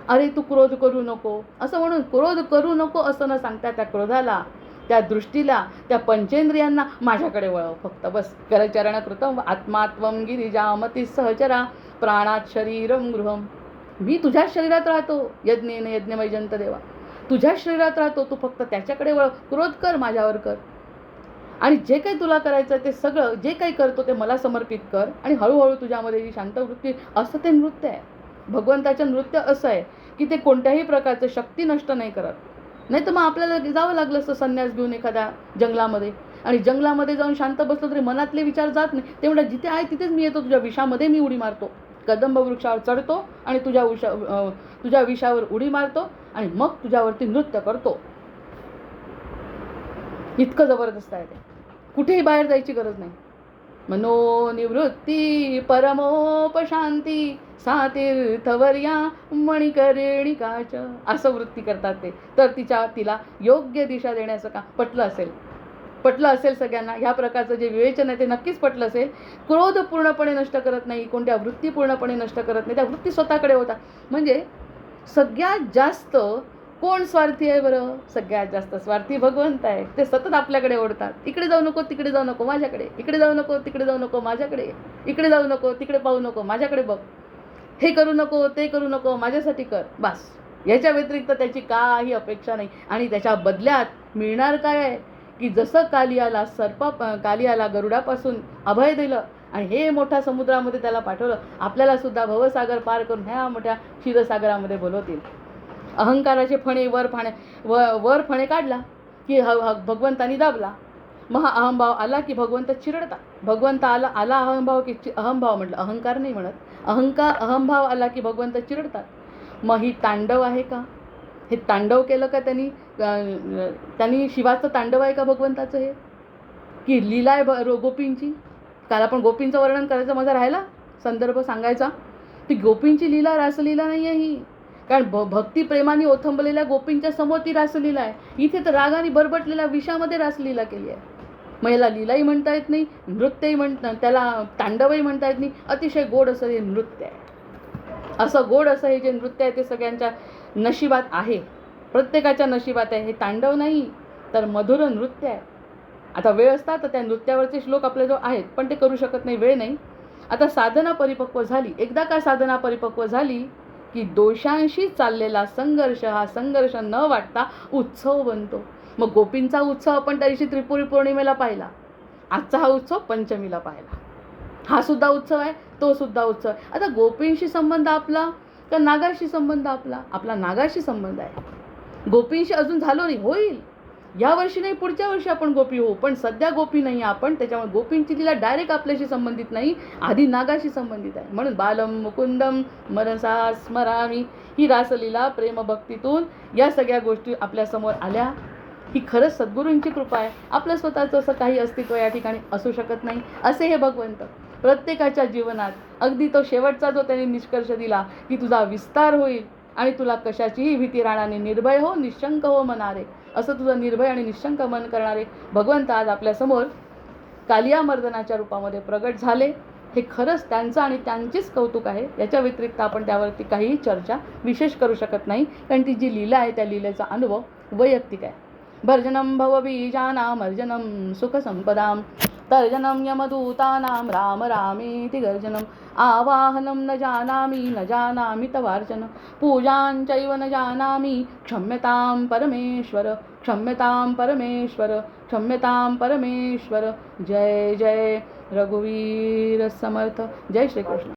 अरे तू क्रोध करू नको असं म्हणून, क्रोध करू नको असं न सांगता त्या क्रोधाला, त्या दृष्टीला, त्या पंचेंद्रियांना माझ्याकडे वळव फक्त बस. करचरणकृतम आत्मात्वम गिरिजामती सहचरा प्राणात शरीरम गृहम. मी तुझ्याच शरीरात राहतो, यज्ञेन यज्ञमय जंत देवा, तुझ्याच शरीरात राहतो, तू फक्त त्याच्याकडे वळ, क्रोध कर माझ्यावर कर, आणि जे काही तुला करायचं ते सगळं जे काही करतो ते मला समर्पित कर, आणि हळूहळू तुझ्यामध्ये ही शांत वृत्ती. असं ते नृत्य आहे. भगवंताचं नृत्य असं आहे की ते कोणत्याही प्रकारचं शक्ती नष्ट नाही करत. नाही तर मग आपल्याला जावं लागलं असतं संन्यास घेऊन एखाद्या जंगलामध्ये, आणि जंगलामध्ये जाऊन शांत बसलो तरी मनातले विचार जात नाही. ते म्हणतात जिथे आहे तिथेच मी येतो, तुझ्या विषामध्ये मी उडी मारतो, कदंब वृक्षावर चढतो आणि तुझ्या विषावर उडी मारतो आणि मग तुझ्यावरती नृत्य करतो. इतकं जबरदस्त आहे ते. कुठेही बाहेर जायची गरज नाही. मनोनिवृत्ती परमोपशांती सातीर्थवर्या मणिकर्णिकाच, असं वृत्ती करतात ते. तर तिला योग्य दिशा देण्याचं काम पटलं असेल पटलं असेल सगळ्यांना. ह्या प्रकारचं जे विवेचन आहे ते नक्कीच पटलं असेल. क्रोध पूर्णपणे नष्ट करत नाही, कोणत्या वृत्ती पूर्णपणे नष्ट करत नाही, त्या वृत्ती स्वतःकडे होतात. म्हणजे सगळ्यात जास्त कोण स्वार्थी आहे बरं? सगळ्यात जास्त स्वार्थी भगवंत आहे. ते सतत आपल्याकडे ओढतात. इकडे जाऊ नको, तिकडे जाऊ नको, माझ्याकडे. इकडे जाऊ नको, तिकडे जाऊ नको, माझ्याकडे. इकडे जाऊ नको, तिकडे पाहू नको, माझ्याकडे बघ. हे करू नको, ते करू नको, माझ्यासाठी कर. बस. याच्या व्यतिरिक्त त्याची काही अपेक्षा नाही. आणि त्याच्या बदल्यात मिळणार काय आहे की जसं कालियाला गरुडापासून अभय दिलं आणि हे मोठ्या समुद्रामध्ये त्याला पाठवलं, आपल्याला सुद्धा भवसागर पार करून ह्या मोठ्या क्षीरसागरामध्ये बोलवतील. अहंकाराचे फणे वर फणे काढला की भगवंतानी दाबला. मग हा अहंभाव आला की भगवंत चिरडतात. भगवंत आला अहंभाव की अहंभाव म्हटलं, अहंकार नाही म्हणत. अहंभाव आला की भगवंत चिरडतात. मग ही तांडव आहे का? हे तांडव केलं का त्यांनी शिवाचं तांडव आहे का भगवंताचं हे? की लीला आहे गोपींची? काल आपण गोपींचं वर्णन करायचं, माझा राहिला संदर्भ सांगायचा. ती गोपींची लीला रासलीला नाही आहे ही. कारण भक्ती प्रेमाने ओथंबलेल्या गोपींच्या समोर ती रासलीला आहे. इथे तर रागाने बरबटलेल्या विषामध्ये रासलीला केली आहे. मग याला लीलाही म्हणता येत नाही, नृत्यही त्याला तांडवही म्हणता येत नाही. अतिशय गोड असं हे नृत्य आहे. असं गोड असं हे जे नृत्य आहे ते सगळ्यांच्या नशिबात आहे, प्रत्येकाच्या नशिबात आहे. हे तांडव नाही तर मधुर नृत्य आहे. आता वेळ असता तर त्या नृत्यावरचे श्लोक आपल्याजवळ आहेत, पण ते करू शकत नाही, वेळ नाही. आता साधना परिपक्व झाली. एकदा का साधना परिपक्व झाली की दोषांशी चाललेला संघर्ष हा संघर्ष न वाटता उत्सव बनतो. मग गोपींचा उत्सव आपण त्या दिवशी त्रिपुरी पौर्णिमेला पाहिला. आजचा हा उत्सव पंचमीला पाहिला. हा सुद्धा उत्सव आहे, तो सुद्धा उत्सव आहे. आता गोपींशी संबंध आपला का नागाशी संबंध आपला? आपला नागाशी संबंध आहे. गोपींशी अजून झालो नाही, होईल. या वर्षी नाही, पुढच्या वर्षी आपण गोपी होऊ. पण सध्या गोपी नाही आपण. त्याच्यामुळे गोपींची लीला डायरेक्ट आपल्याशी संबंधित नाही, आधी नागाशी संबंधित आहे. म्हणून बालम मुकुंदम मनसा स्मरामी ही रासलीला प्रेमभक्तीतून या सगळ्या गोष्टी आपल्यासमोर आल्या. ही खरंच सद्गुरूंची कृपा आहे. आपलं स्वतःचं असं काही अस्तित्व या ठिकाणी असू शकत नाही. असे हे भगवंत प्रत्येकाच्या जीवनात अगदी तो शेवटचा जो त्यांनी निष्कर्ष दिला की तुझा विस्तार होईल आणि तुला कशाचीही भीती राहणार नाही. निर्भय हो, निशंक हो मनारे. असं तुझं निर्भय आणि निशंक मन करणारे भगवंत आज आपल्यासमोर कालिया मर्दनाच्या रूपामध्ये प्रगट झाले. हे खरंच त्यांचं आणि त्यांचीच कौतुक आहे. याच्या व्यतिरिक्त आपण त्यावरती काहीही चर्चा विशेष करू शकत नाही, कारण ती जी लीला आहे त्या लीलेचा अनुभव वैयक्तिक आहे. भर्जनं भवबीजानां अर्जनं सुखसंपदां तर्जनं यमदूतानां राम रामेति गर्जनम् आवाहनं न जानामि तवार्चन पूजां चैव न जानामि क्षम्यतां परमेश्वर क्षम्यतां परमेश्वर क्षम्यतां परमेश्वर. जय जय रघुवीर समर्थ. जय श्रीकृष्ण.